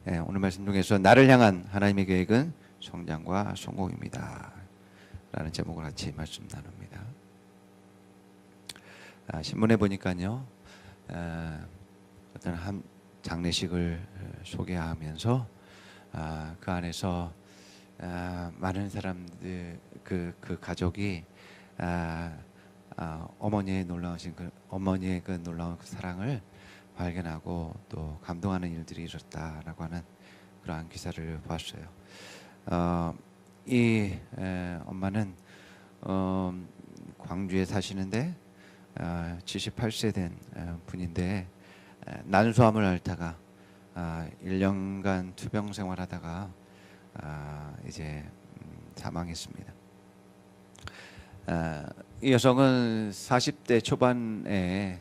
오늘 말씀 중에서 나를 향한 하나님의 계획은 성장과 성공입니다 라는 제목을 같이 말씀 나눕니다. 신문에 보니까요, 어떤 한 장례식을 소개하면서 그 안에서 많은 사람들 그 가족이 어머니의 어머니의 그 놀라운 그 사랑을 발견하고 또 감동하는 일들이 있었다라고 하는 그러한 기사를 봤어요. 이 엄마는 광주에 사시는데 78세 된 분인데 난소암을 앓다가 1년간 투병 생활하다가 이제 사망했습니다. 이 여성은 40대 초반에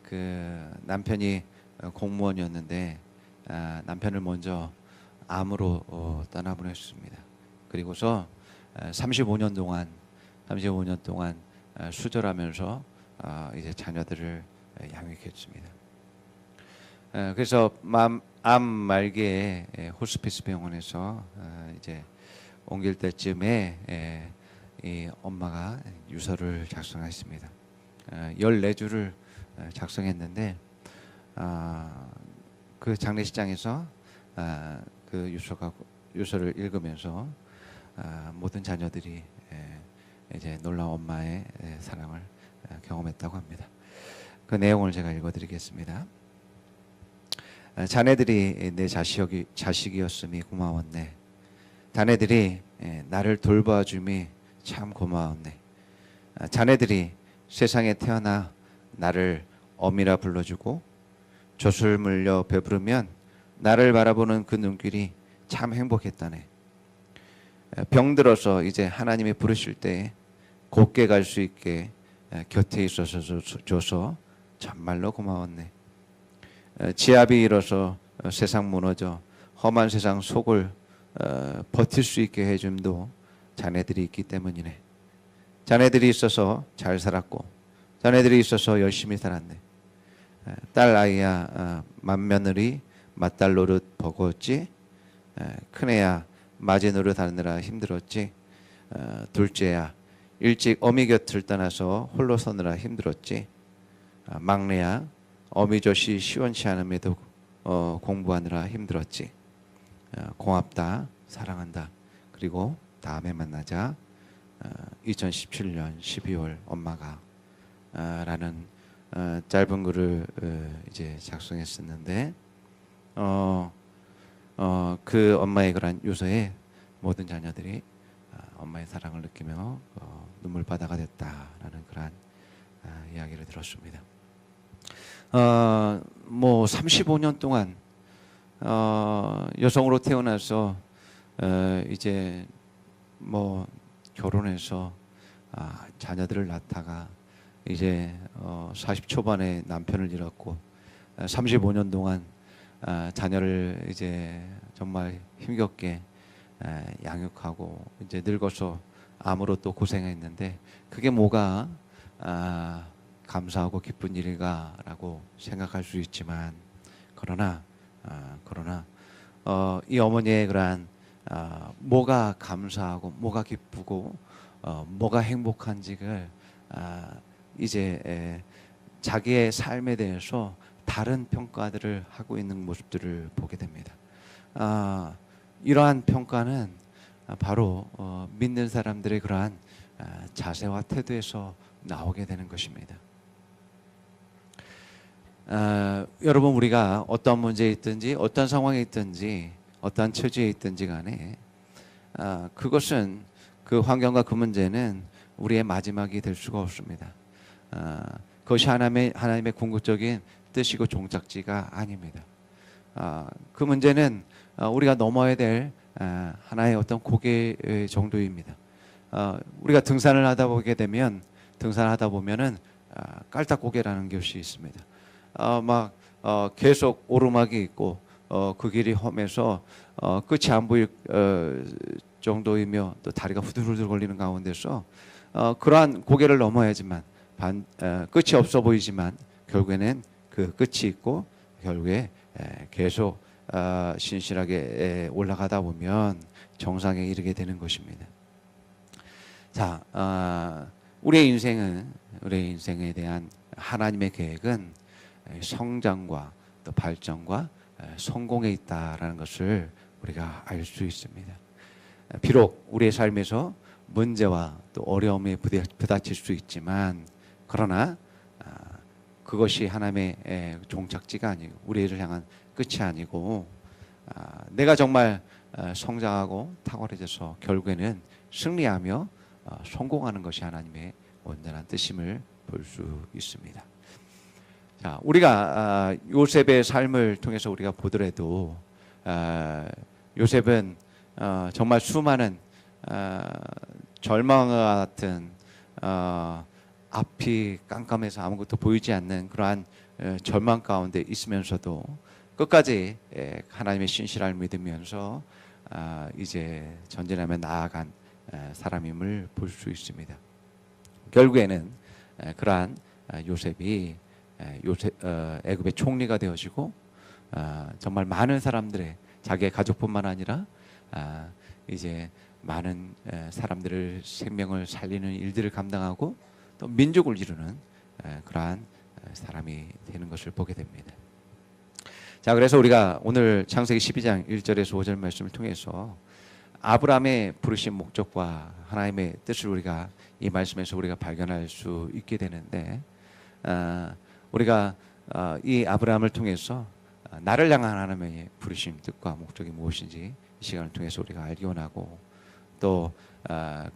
그 남편이 공무원이었는데 남편을 먼저 암으로 떠나보냈습니다. 그리고서 35년 동안 수절하면서 이제 자녀들을 양육했습니다. 그래서 암 말기에 호스피스 병원에서 이제 옮길 때쯤에 이 엄마가 유서를 작성했습니다. 14주를 작성했는데 그 장례식장에서 그 유서를 읽으면서 모든 자녀들이 이제 놀라운 엄마의 사랑을 경험했다고 합니다. 그 내용을 제가 읽어드리겠습니다. 자네들이 내 자식이었음이 고마웠네. 자네들이 나를 돌봐줌이 참 고마웠네. 자네들이 세상에 태어나 나를 어미라 불러주고 젖을 물려 배부르면 나를 바라보는 그 눈길이 참 행복했다네. 병들어서 이제 하나님이 부르실 때 곧게 갈 수 있게 곁에 있어서 줘서 정말로 고마웠네. 지압이 일어서 세상 무너져 험한 세상 속을 버틸 수 있게 해줌도 자네들이 있기 때문이네. 자네들이 있어서 잘 살았고 자네들이 있어서 열심히 살았네. 딸 아이야 맏며느리 맏딸 노릇 버거웠지. 큰애야 맞이 노릇 하느라 힘들었지. 둘째야 일찍 어미 곁을 떠나서 홀로 서느라 힘들었지. 막내야 어미젖이 시원치 않음에도 공부하느라 힘들었지. 고맙다, 사랑한다. 그리고 다음에 만나자. 2017년 12월 엄마가 라는 짧은 글을 이제 작성했었는데 그 엄마의 그런 유서에 모든 자녀들이 엄마의 사랑을 느끼며 눈물바다가 됐다라는 그런 이야기를 들었습니다. 뭐 35년 동안 여성으로 태어나서 이제 뭐 결혼해서 자녀들을 낳다가 이제 40 초반에 남편을 잃었고 35년 동안 자녀를 이제 정말 힘겹게 양육하고 이제 늙어서 암으로 또 고생했는데 그게 뭐가 감사하고 기쁜 일일까라고 생각할 수 있지만 그러나 이 어머니의 그러한 뭐가 감사하고 뭐가 기쁘고 뭐가 행복한지를 이제 자기의 삶에 대해서 다른 평가들을 하고 있는 모습들을 보게 됩니다. 이러한 평가는 바로 믿는 사람들의 그러한 자세와 태도에서 나오게 되는 것입니다. 여러분 우리가 어떤 문제에 있든지 어떤 상황에 있든지 어떤 처지에 있든지 간에 그것은 그 환경과 그 문제는 우리의 마지막이 될 수가 없습니다. 그것이 하나님의 궁극적인 뜻이고 종착지가 아닙니다. 그 문제는 우리가 넘어야 될 하나의 어떤 고개 정도입니다. 우리가 등산을 하다 보면은 깔딱고개라는 것이 있습니다. 계속 오르막이 있고 그 길이 험해서 끝이 안 보일 정도이며 또 다리가 후들후들 걸리는 가운데서 그러한 고개를 넘어야지만 끝이 없어 보이지만 결국에는 그 끝이 있고 결국에 계속 신실하게 올라가다 보면 정상에 이르게 되는 것입니다. 자, 우리의 인생에 대한 하나님의 계획은 성장과 또 발전과 성공에 있다라는 것을 우리가 알 수 있습니다. 비록 우리의 삶에서 문제와 또 어려움에 부딪힐 수 있지만, 그러나 그것이 하나님의 종착지가 아니고 우리를 향한 끝이 아니고, 내가 정말 성장하고 탁월해져서 결국에는 승리하며 성공하는 것이 하나님의 온전한 뜻임을 볼 수 있습니다. 자, 우리가 요셉의 삶을 통해서 우리가 보더라도 요셉은 정말 수많은 절망과 같은 앞이 깜깜해서 아무것도 보이지 않는 그러한 절망 가운데 있으면서도 끝까지 하나님의 신실함을 믿으면서 이제 전진하며 나아간 사람임을 볼 수 있습니다. 결국에는 그러한 요셉이 애굽의 총리가 되어지고 정말 많은 사람들의, 자기의 가족뿐만 아니라 이제 많은 사람들을 생명을 살리는 일들을 감당하고 또 민족을 이루는 그러한 사람이 되는 것을 보게 됩니다. 자, 그래서 우리가 오늘 창세기 12장 1절에서 5절 말씀을 통해서 아브라함의 부르신 목적과 하나님의 뜻을 우리가 이 말씀에서 우리가 발견할 수 있게 되는데, 우리가 이 아브라함을 통해서 나를 향한 하나님의 부르심, 뜻과 목적이 무엇인지 이 시간을 통해서 우리가 알기 원하고, 또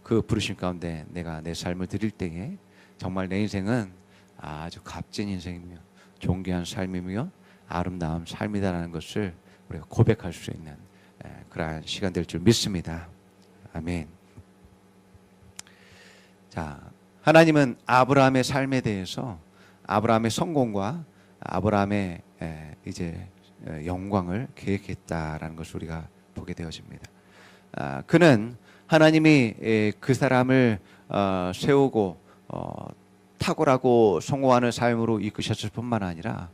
그 부르심 가운데 내가 내 삶을 드릴 때에 정말 내 인생은 아주 값진 인생이며 존귀한 삶이며 아름다운 삶이다라는 것을 우리가 고백할 수 있는 그러한 시간 될 줄 믿습니다. 아멘. 자, 하나님은 아브라함의 삶에 대해서 아브라함의 성공과 아브라함의 이제 영광을 계획했다라는 것을 우리가 보게 되어집니다. 그는 하나님이 그 사람을 세우고 탁월하고 성공하는 삶으로 이끄셨을 뿐만 아니라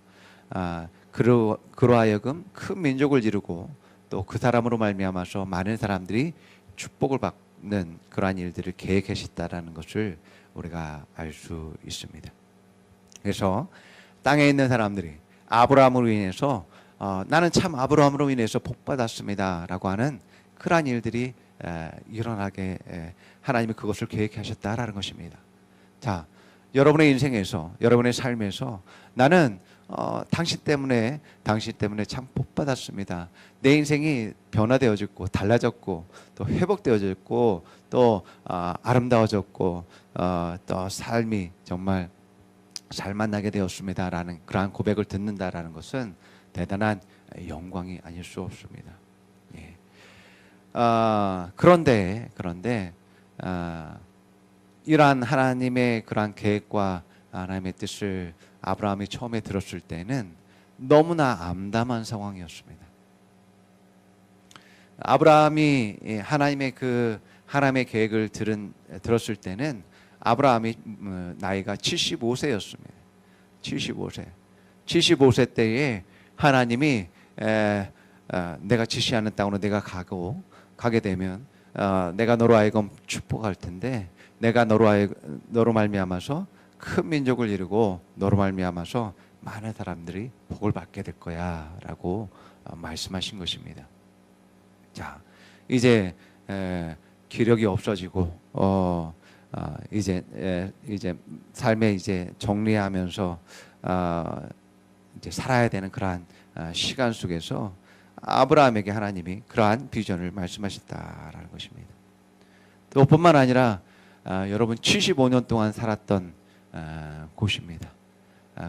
그로 하여금 큰 민족을 이루고 또 그 사람으로 말미암아서 많은 사람들이 축복을 받는 그러한 일들을 계획하셨다라는 것을 우리가 알 수 있습니다. 그래서 땅에 있는 사람들이 아브라함으로 인해서 나는 참 아브라함으로 인해서 복 받았습니다라고 하는 그러한 일들이 일어나게 하나님이 그것을 계획하셨다라는 것입니다. 자, 여러분의 인생에서, 여러분의 삶에서 나는 당신 때문에 참 복 받았습니다. 내 인생이 변화되어졌고 달라졌고 또 회복되어졌고 또 아름다워졌고 또 삶이 정말 잘 만나게 되었습니다라는 그러한 고백을 듣는다라는 것은 대단한 영광이 아닐 수 없습니다. 예. 그런데 이러한 하나님의 그러한 계획과 하나님의 뜻을 아브라함이 처음에 들었을 때는 너무나 암담한 상황이었습니다. 아브라함이 하나님의 계획을 들었을 때는 아브라함이 나이가 75세였습니다. 75세 때에 하나님이 내가 지시하는 땅으로 내가 가게 되면 내가 너로 하여금 축복할 텐데 내가 너로 말미암아서 큰 민족을 이루고 너로 말미암아서 많은 사람들이 복을 받게 될 거야라고 말씀하신 것입니다. 자, 이제 기력이 없어지고 이제 삶에 이제 정리하면서 이제 살아야 되는 그러한 시간 속에서 아브라함에게 하나님이 그러한 비전을 말씀하셨다라는 것입니다. 또 뿐만 아니라 여러분 75년 동안 살았던 곳입니다.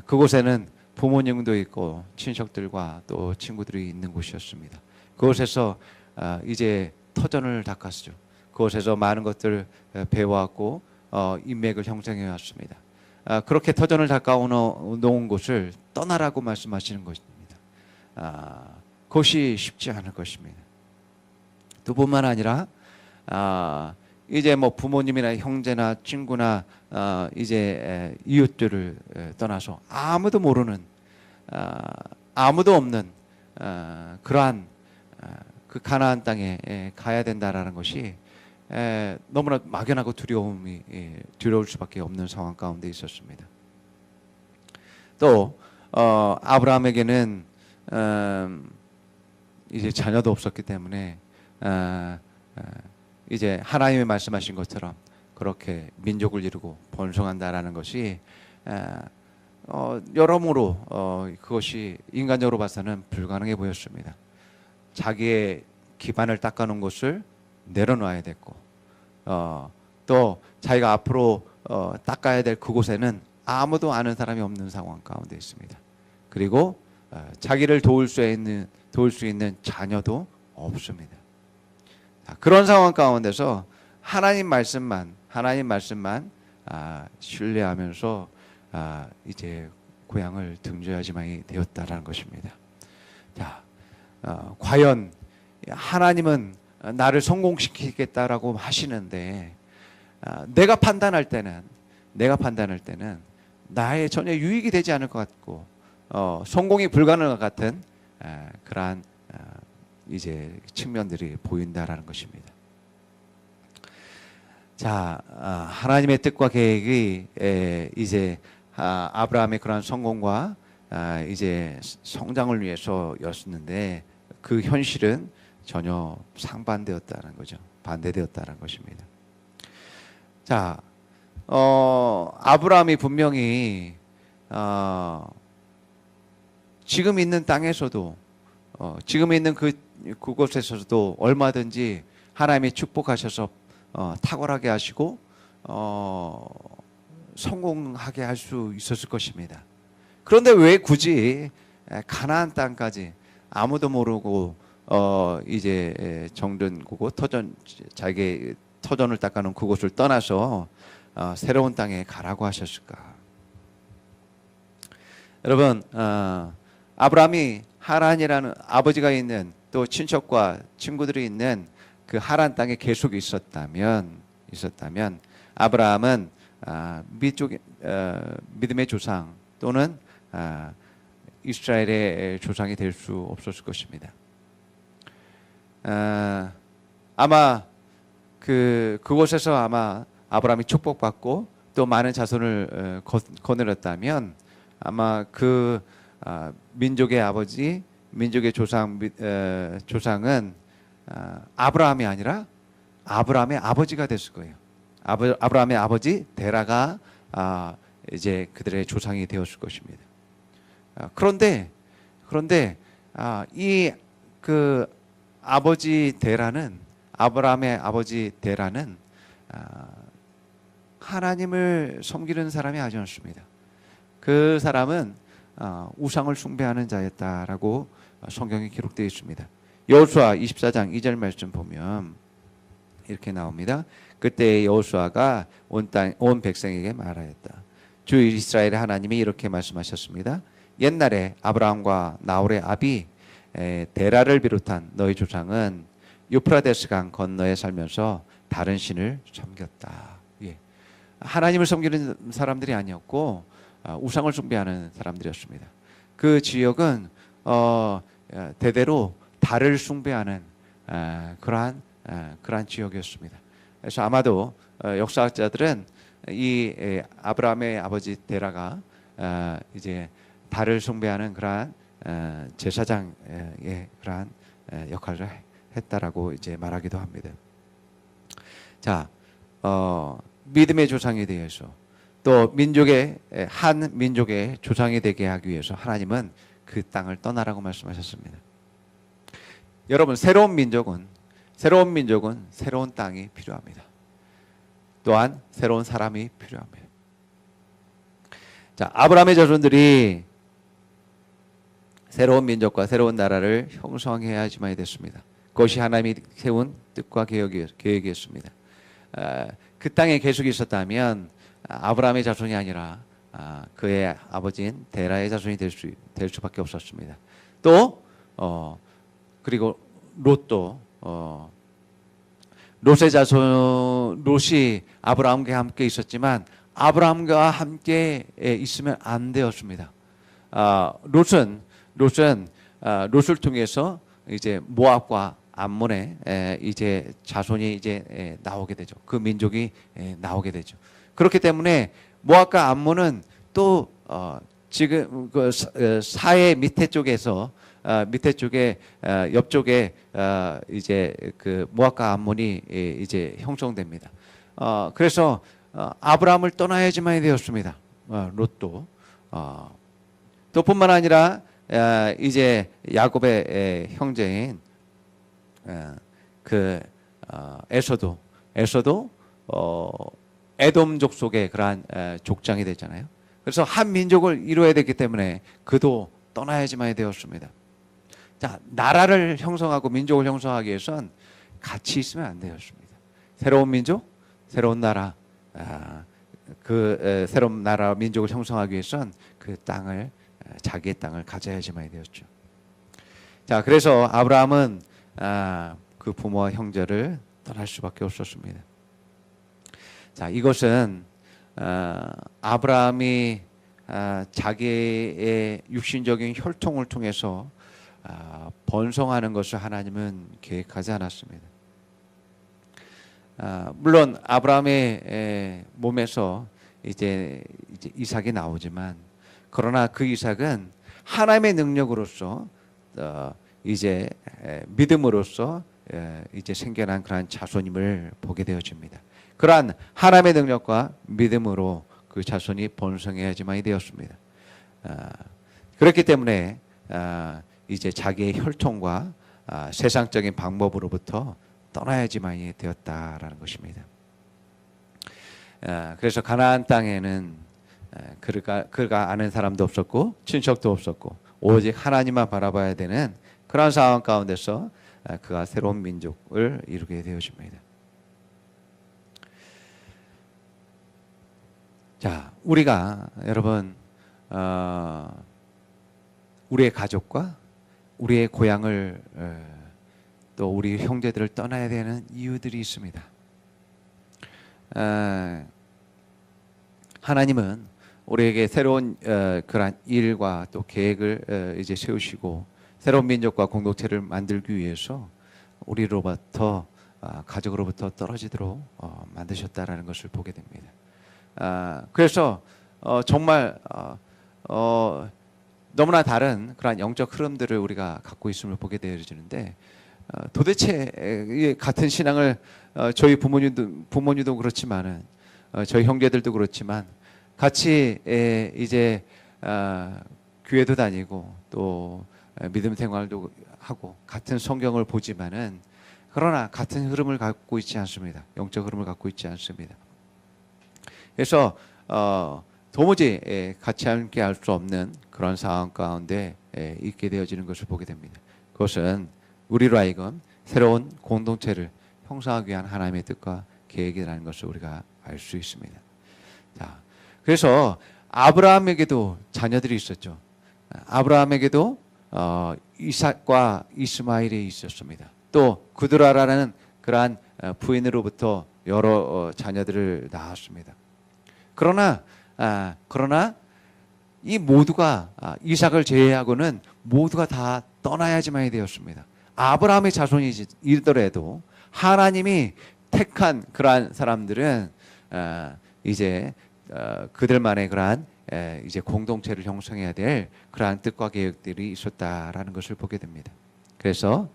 그곳에는 부모님도 있고 친척들과 또 친구들이 있는 곳이었습니다. 그곳에서 이제 터전을 닦았죠. 그곳에서 많은 것들을 배워왔고 인맥을 형성해 왔습니다. 그렇게 터전을 닦아놓은 곳을 떠나라고 말씀하시는 것입니다. 그것이 쉽지 않을 것입니다. 또 뿐만 아니라 이제 뭐 부모님이나 형제나 친구나 이제 이웃들을 떠나서 아무도 모르는 아무도 없는 그러한 그 가나안 땅에 가야 된다라는 것이 너무나 막연하고 두려울 수밖에 없는 상황 가운데 있었습니다. 또 아브라함에게는 이제 자녀도 없었기 때문에 이제 하나님이 말씀하신 것처럼 그렇게 민족을 이루고 번성한다라는 것이 여러모로 그것이 인간적으로 봐서는 불가능해 보였습니다. 자기의 기반을 닦아놓은 것을 내려놔야 됐고 또 자기가 앞으로 닦아야 될 그곳에는 아무도 아는 사람이 없는 상황 가운데 있습니다. 그리고 자기를 도울 수 있는 자녀도 없습니다. 자, 그런 상황 가운데서 하나님 말씀만 신뢰하면서 이제 고향을 등져야지만이 되었다라는 것입니다. 자, 과연 하나님은 나를 성공시키겠다라고 하시는데 내가 판단할 때는 나의 전혀 유익이 되지 않을 것 같고 성공이 불가능한 것 같은 그러한 이제 측면들이 보인다라는 것입니다. 자, 하나님의 뜻과 계획이 이제 아브라함의 그러한 성공과 이제 성장을 위해서였는데 그 현실은 전혀 상반되었다는 거죠. 반대되었다는 것입니다. 자, 아브라함이 분명히 지금 있는 땅에서도 지금 있는 그곳에서도 얼마든지 하나님이 축복하셔서 탁월하게 하시고 성공하게 할 수 있었을 것입니다. 그런데 왜 굳이 가나안 땅까지 아무도 모르고 이제 정든 그곳 자기 터전을 닦아놓은 그곳을 떠나서 새로운 땅에 가라고 하셨을까? 여러분, 아브라함이 하란이라는 아버지가 있는 또 친척과 친구들이 있는 그 하란 땅에 계속 있었다면 아브라함은 믿음의 조상 또는 이스라엘의 조상이 될 수 없었을 것입니다. 아마 그곳에서 아마 아브라함이 축복받고 또 많은 자손을 거느렸다면 아마 그 민족의 아버지, 민족의 조상은 아브라함이 아니라 아브라함의 아버지가 됐을 거예요. 아브라함의 아버지 데라가 이제 그들의 조상이 되었을 것입니다. 그런데 이 그 아버지 데라는 아브라함의 아버지 데라는 하나님을 섬기는 사람이 아니었습니다. 그 사람은 우상을 숭배하는 자였다라고 성경에 기록되어 있습니다. 여호수아 24장 2절 말씀 보면 이렇게 나옵니다. 그때 여호수아가 온 백성에게 말하였다. 주 이스라엘의 하나님이 이렇게 말씀하셨습니다. 옛날에 아브라함과 나홀의 아비 데라를 비롯한 너희 조상은 유프라데스강 건너에 살면서 다른 신을 섬겼다. 예. 하나님을 섬기는 사람들이 아니었고 우상을 숭배하는 사람들이었습니다. 그 지역은 대대로 달을 숭배하는 그러한 지역이었습니다. 그래서 아마도 역사학자들은 이 아브라함의 아버지 데라가 이제 달을 숭배하는 그러한 제사장의 그러한 역할을 했다라고 이제 말하기도 합니다. 자, 믿음의 조상에 대해서 또 한 민족의 조상이 되게 하기 위해서 하나님은 그 땅을 떠나라고 말씀하셨습니다. 여러분, 새로운 민족은 새로운 땅이 필요합니다. 또한 새로운 사람이 필요합니다. 자, 아브라함의 자손들이 새로운 민족과 새로운 나라를 형성해야지만이 됐습니다. 그것이 하나님이 세운 뜻과 계획이었습니다. 그 땅에 계속 있었다면 아브라함의 자손이 아니라 그의 아버지인 데라의 자손이 될 수밖에 없었습니다. 또 그리고 롯도 롯이 아브라함과 함께 있었지만 아브라함과 함께 있으면 안 되었습니다. 롯은 롯을 통해서 이제 모압과 암몬의 이제 자손이 이제 나오게 되죠. 그 민족이 나오게 되죠. 그렇기 때문에 모압과 암몬은 또 지금 그 사해 밑에 쪽에서 밑에 쪽에 옆쪽에 이제 그 모압과 암몬이 이제 형성됩니다. 그래서 아브라함을 떠나야지만이 되었습니다. 롯도 또 뿐만 아니라 이제 야곱의 형제인 그 에서도 에돔족 속의 그러한 족장이 됐잖아요. 그래서 한 민족을 이루어야 되기 때문에 그도 떠나야지만이 되었습니다. 자, 나라를 형성하고 민족을 형성하기 위해선 같이 있으면 안 되었습니다. 새로운 민족, 새로운 나라, 그 새로운 나라 민족을 형성하기 위해선 그 땅을 자기의 땅을 가져야지만이 되었죠. 자, 그래서 아브라함은 그 부모와 형제를 떠날 수밖에 없었습니다. 자, 이것은 아브라함이 자기의 육신적인 혈통을 통해서 번성하는 것을 하나님은 계획하지 않았습니다. 물론 아브라함의 몸에서 이제 이삭이 나오지만 그러나 그 이삭은 하나님의 능력으로서 이제 믿음으로써 이제 생겨난 그러한 자손임을 보게 되어집니다. 그러한 하나님의 능력과 믿음으로 그 자손이 번성해야지만이 되었습니다. 그렇기 때문에 이제 자기의 혈통과 세상적인 방법으로부터 떠나야지만이 되었다라는 것입니다. 그래서 가나안 땅에는 그가 아는 사람도 없었고 친척도 없었고 오직 하나님만 바라봐야 되는 그런 상황 가운데서 그가 새로운 민족을 이루게 되어집니다. 자, 우리가 여러분 우리의 가족과 우리의 고향을 또 우리 형제들을 떠나야 되는 이유들이 있습니다. 하나님은 우리에게 새로운 그러한 일과 또 계획을 이제 세우시고 새로운 민족과 공동체를 만들기 위해서 우리로부터 가족으로부터 떨어지도록 만드셨다라는 것을 보게 됩니다. 그래서 정말 너무나 다른 그러한 영적 흐름들을 우리가 갖고 있음을 보게 되어지는데 도대체 같은 신앙을 저희 부모님도 그렇지만은 저희 형제들도 그렇지만 같이 이제 교회도 다니고 또 믿음 생활도 하고 같은 성경을 보지만은 그러나 같은 흐름을 갖고 있지 않습니다. 영적 흐름을 갖고 있지 않습니다. 그래서 도무지 같이 함께 할 수 없는 그런 상황 가운데 있게 되어지는 것을 보게 됩니다. 그것은 우리로 하여금 새로운 공동체를 형성하기 위한 하나님의 뜻과 계획이라는 것을 우리가 알 수 있습니다. 자, 그래서 아브라함에게도 자녀들이 있었죠. 아브라함에게도 이삭과 이스마엘이 있었습니다. 또 구드라라는 그러한 부인으로부터 여러 자녀들을 낳았습니다. 그러나 이 모두가 이삭을 제외하고는 모두가 다 떠나야지만이 되었습니다. 아브라함의 자손이더라도 하나님이 택한 그러한 사람들은 이제 그들만의 그러한 이제 공동체를 형성해야 될 그러한 뜻과 계획들이 있었다라는 것을 보게 됩니다. 그래서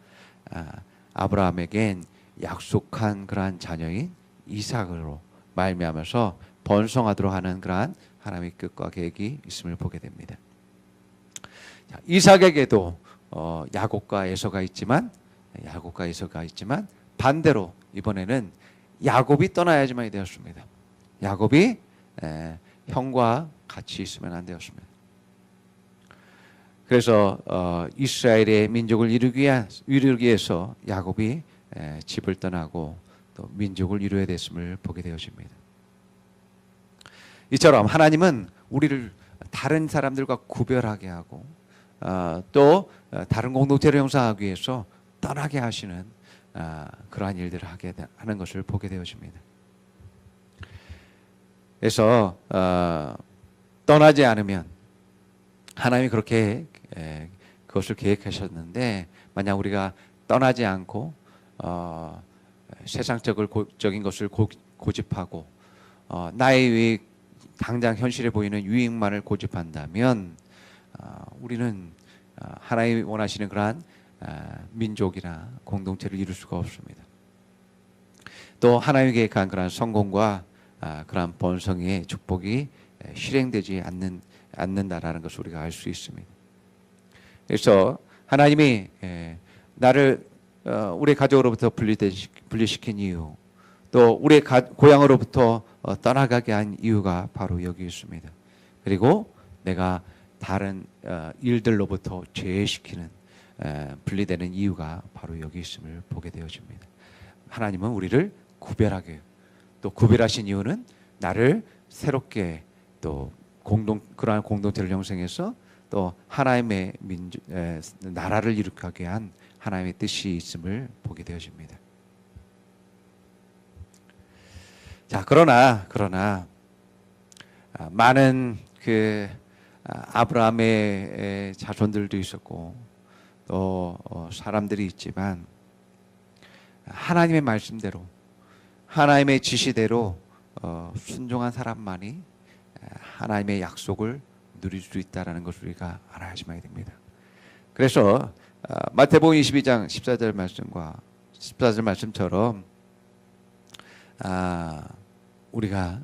아브라함에겐 약속한 그러한 자녀인 이삭으로 말미암아서 번성하도록 하는 그러한 하나님의 뜻과 계획이 있음을 보게 됩니다. 자, 이삭에게도 야곱과 에서가 있지만 반대로 이번에는 야곱이 떠나야지만이 되었습니다. 야곱이 형과 같이 있으면 안 되었습니다. 그래서 이스라엘의 민족을 이루기 위해서 야곱이 집을 떠나고 또 민족을 이루어야 됐음을 보게 되어집니다. 이처럼 하나님은 우리를 다른 사람들과 구별하게 하고 또 다른 공동체를 형성하기 위해서 떠나게 하시는 그러한 일들을 하게 하는 것을 보게 되어집니다. 그래서 떠나지 않으면 하나님이 그렇게 그것을 계획하셨는데 만약 우리가 떠나지 않고 세상적인 것을 고집하고 나의 유익, 당장 현실에 보이는 유익만을 고집한다면 우리는 하나님이 원하시는 그러한 민족이나 공동체를 이룰 수가 없습니다. 또 하나님이 계획한 그러한 성공과 그러한 번성의 축복이 실행되지 않는다라는 것을 우리가 알 수 있습니다. 그래서 하나님이 나를 우리 가족으로부터 분리시킨 이유, 또 우리 고향으로부터 떠나가게 한 이유가 바로 여기 있습니다. 그리고 내가 다른 일들로부터 제외시키는 분리되는 이유가 바로 여기 있음을 보게 되어집니다. 하나님은 우리를 구별하게, 또 구별하신 이유는 나를 새롭게 또 그러한 공동체를 형성해서 또 하나님의 나라를 이룩하게 한 하나님의 뜻이 있음을 보게 되어집니다. 자, 그러나 많은 아브라함의 자손들도 있었고 또 사람들이 있지만 하나님의 말씀대로, 하나님의 지시대로 순종한 사람만이 하나님의 약속을 누릴 수 있다라는 것을 우리가 알아야지만 됩니다. 그래서 마태복음 22장 14절 말씀과 14절 말씀처럼 우리가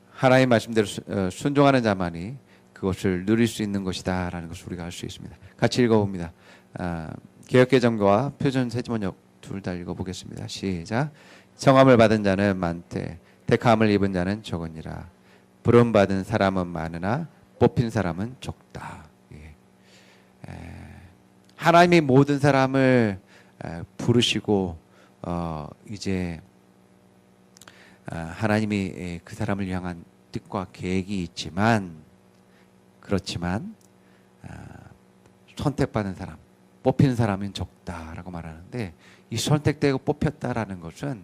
하나님의 말씀대로 순종하는 자만이 그것을 누릴 수 있는 것이다라는 것을 우리가 알 수 있습니다. 같이 읽어봅니다. 개역개정과 표준 세지번역 둘 다 읽어보겠습니다. 시작. 청함을 받은 자는 많되 택함을 입은 자는 적으니라. 부름받은 사람은 많으나 뽑힌 사람은 적다. 하나님이 모든 사람을 부르시고 이제 하나님이 그 사람을 향한 뜻과 계획이 있지만, 그렇지만 선택받은 사람, 뽑힌 사람은 적다라고 말하는데, 이 선택되고 뽑혔다라는 것은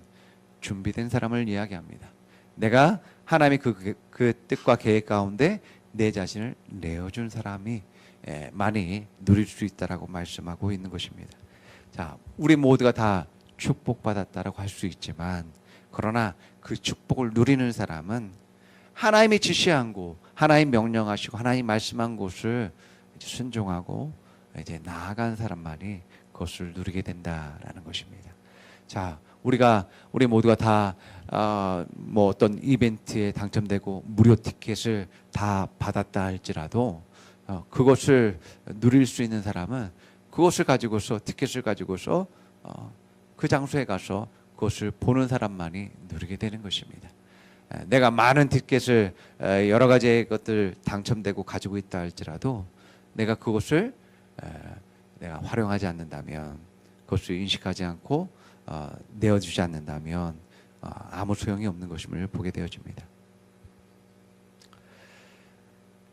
준비된 사람을 이야기합니다. 내가 하나님의 그 뜻과 계획 가운데 내 자신을 내어준 사람이 많이 누릴 수 있다라고 말씀하고 있는 것입니다. 자, 우리 모두가 다 축복받았다라고 할 수 있지만, 그러나 그 축복을 누리는 사람은 하나님이 지시한 곳, 하나님 명령하시고 하나님 말씀한 곳을 순종하고 이제 나아간 사람만이 그것을 누리게 된다라는 것입니다. 자, 우리 모두가 다 뭐 어떤 이벤트에 당첨되고 무료 티켓을 다 받았다 할지라도 그것을 누릴 수 있는 사람은 그것을 가지고서, 티켓을 가지고서 그 장소에 가서 그것을 보는 사람만이 누리게 되는 것입니다. 내가 많은 티켓을 여러 가지의 것들 당첨되고 가지고 있다 할지라도 내가 그것을 내가 활용하지 않는다면, 그것을 인식하지 않고 내어주지 않는다면 아무 소용이 없는 것임을 보게 되어집니다.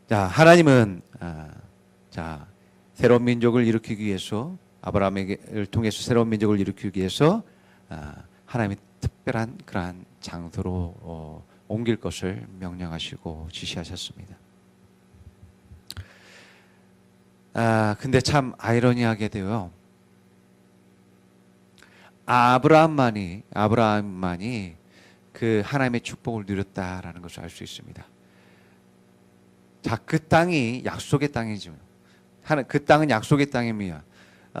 자, 하나님은 새로운 민족을 일으키기 위해서, 아브라함을 통해서 새로운 민족을 일으키기 위해서 하나님이 특별한 그러한 장소로 옮길 것을 명령하시고 지시하셨습니다. 근데 참 아이러니하게도요, 아브라함만이 그 하나님의 축복을 누렸다라는 것을 알 수 있습니다. 자, 그 땅이 약속의 땅이죠. 그 땅은 약속의 땅입니다.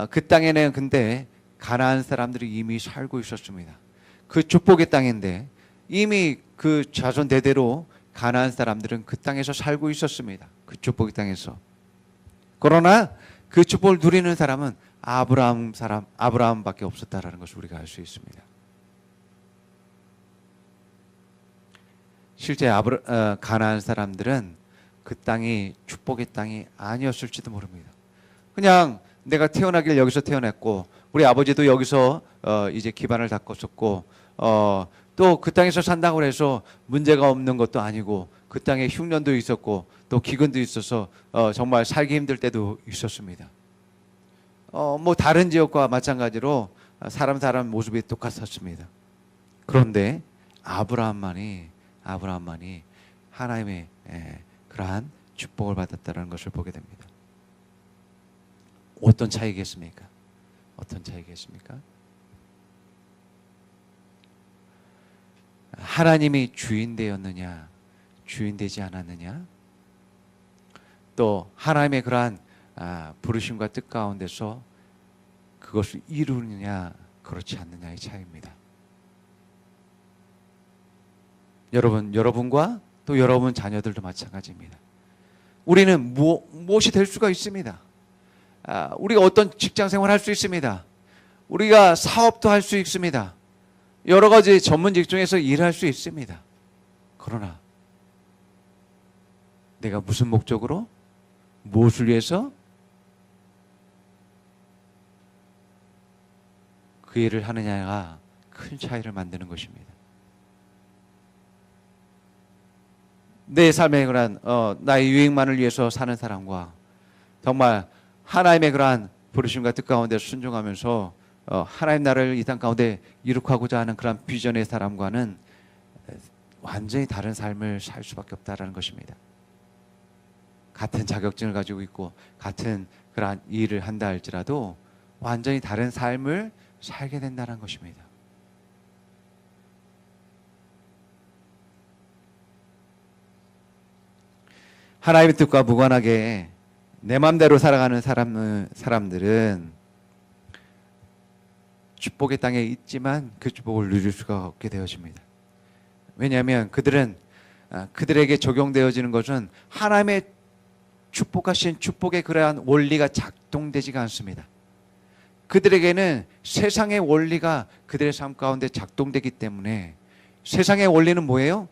그 땅에는 근데 가나안 사람들이 이미 살고 있었습니다. 그 축복의 땅인데 이미 그 자손 대대로 가나안 사람들은 그 땅에서 살고 있었습니다. 그 축복의 땅에서. 그러나 그 축복을 누리는 사람은 아브라함밖에 없었다라는 것을 우리가 알 수 있습니다. 실제 가나안 사람들은 그 땅이 축복의 땅이 아니었을지도 모릅니다. 그냥 내가 태어나길 여기서 태어났고, 우리 아버지도 여기서 이제 기반을 닦았었고, 또 그 땅에서 산다고 해서 문제가 없는 것도 아니고, 그 땅에 흉년도 있었고 또 기근도 있어서 정말 살기 힘들 때도 있었습니다. 뭐 다른 지역과 마찬가지로 사람 모습이 똑같았습니다. 그런데 아브라함만이 하나님의 그러한 축복을 받았다는 것을 보게 됩니다. 어떤 차이겠습니까? 어떤 차이겠습니까? 하나님이 주인 되었느냐, 주인 되지 않았느냐, 또 하나님의 그러한 부르심과 뜻 가운데서 그것을 이루느냐, 그렇지 않느냐의 차이입니다. 여러분과 또 여러분 자녀들도 마찬가지입니다. 우리는 무엇이 될 수가 있습니다. 우리가 어떤 직장 생활을 할 수 있습니다. 우리가 사업도 할 수 있습니다. 여러 가지 전문 직종에서 일할 수 있습니다. 그러나 내가 무슨 목적으로, 무엇을 위해서 그 일을 하느냐가 큰 차이를 만드는 것입니다. 내 삶의 그러한 나의 유익만을 위해서 사는 사람과 정말 하나님의 그러한 부르심과 뜻 가운데 순종하면서 하나님 나라를 이 땅 가운데 이룩하고자 하는 그런 비전의 사람과는 완전히 다른 삶을 살 수밖에 없다라는 것입니다. 같은 자격증을 가지고 있고 같은 그러한 일을 한다 할지라도 완전히 다른 삶을 살게 된다는 것입니다. 하나님의 뜻과 무관하게 내 마음대로 살아가는 사람들은 축복의 땅에 있지만 그 축복을 누릴 수가 없게 되어집니다. 왜냐하면 그들에게 적용되어지는 것은 하나님의 축복하신 축복의 그러한 원리가 작동되지가 않습니다. 그들에게는 세상의 원리가 그들의 삶 가운데 작동되기 때문에, 세상의 원리는 뭐예요?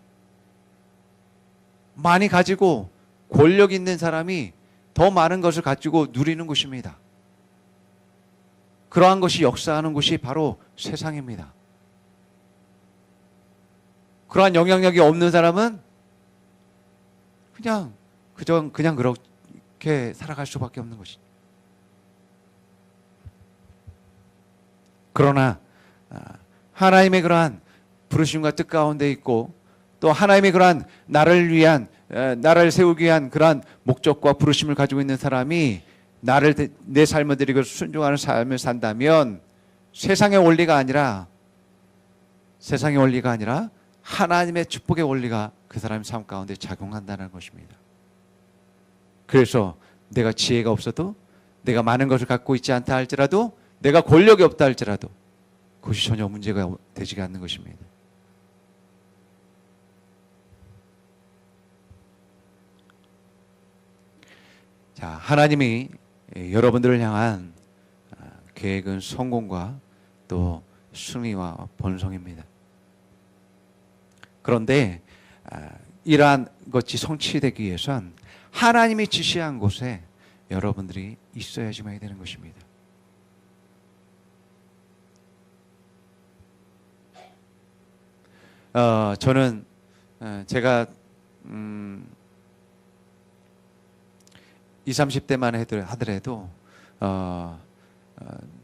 많이 가지고 권력 있는 사람이 더 많은 것을 가지고 누리는 것입니다. 그러한 것이 역사하는 곳이 바로 세상입니다. 그러한 영향력이 없는 사람은 그냥 그렇게 살아갈 수밖에 없는 것이죠. 그러나 하나님의 그러한 부르심과 뜻 가운데 있고 또 하나님의 그러한 나라를 세우기 위한 그러한 목적과 부르심을 가지고 있는 사람이 내 삶을 드리고 순종하는 삶을 산다면 세상의 원리가 아니라 하나님의 축복의 원리가 그 사람의 삶 가운데 작용한다는 것입니다. 그래서 내가 지혜가 없어도, 내가 많은 것을 갖고 있지 않다 할지라도, 내가 권력이 없다 할지라도 그것이 전혀 문제가 되지 않는 것입니다. 자, 하나님이 여러분들을 향한 계획은 성공과 또 승리와 번성입니다. 그런데 이러한 것이 성취되기 위해선 하나님이 지시한 곳에 여러분들이 있어야지만 되는 것입니다. 저는 제가 20, 30대만 하더라도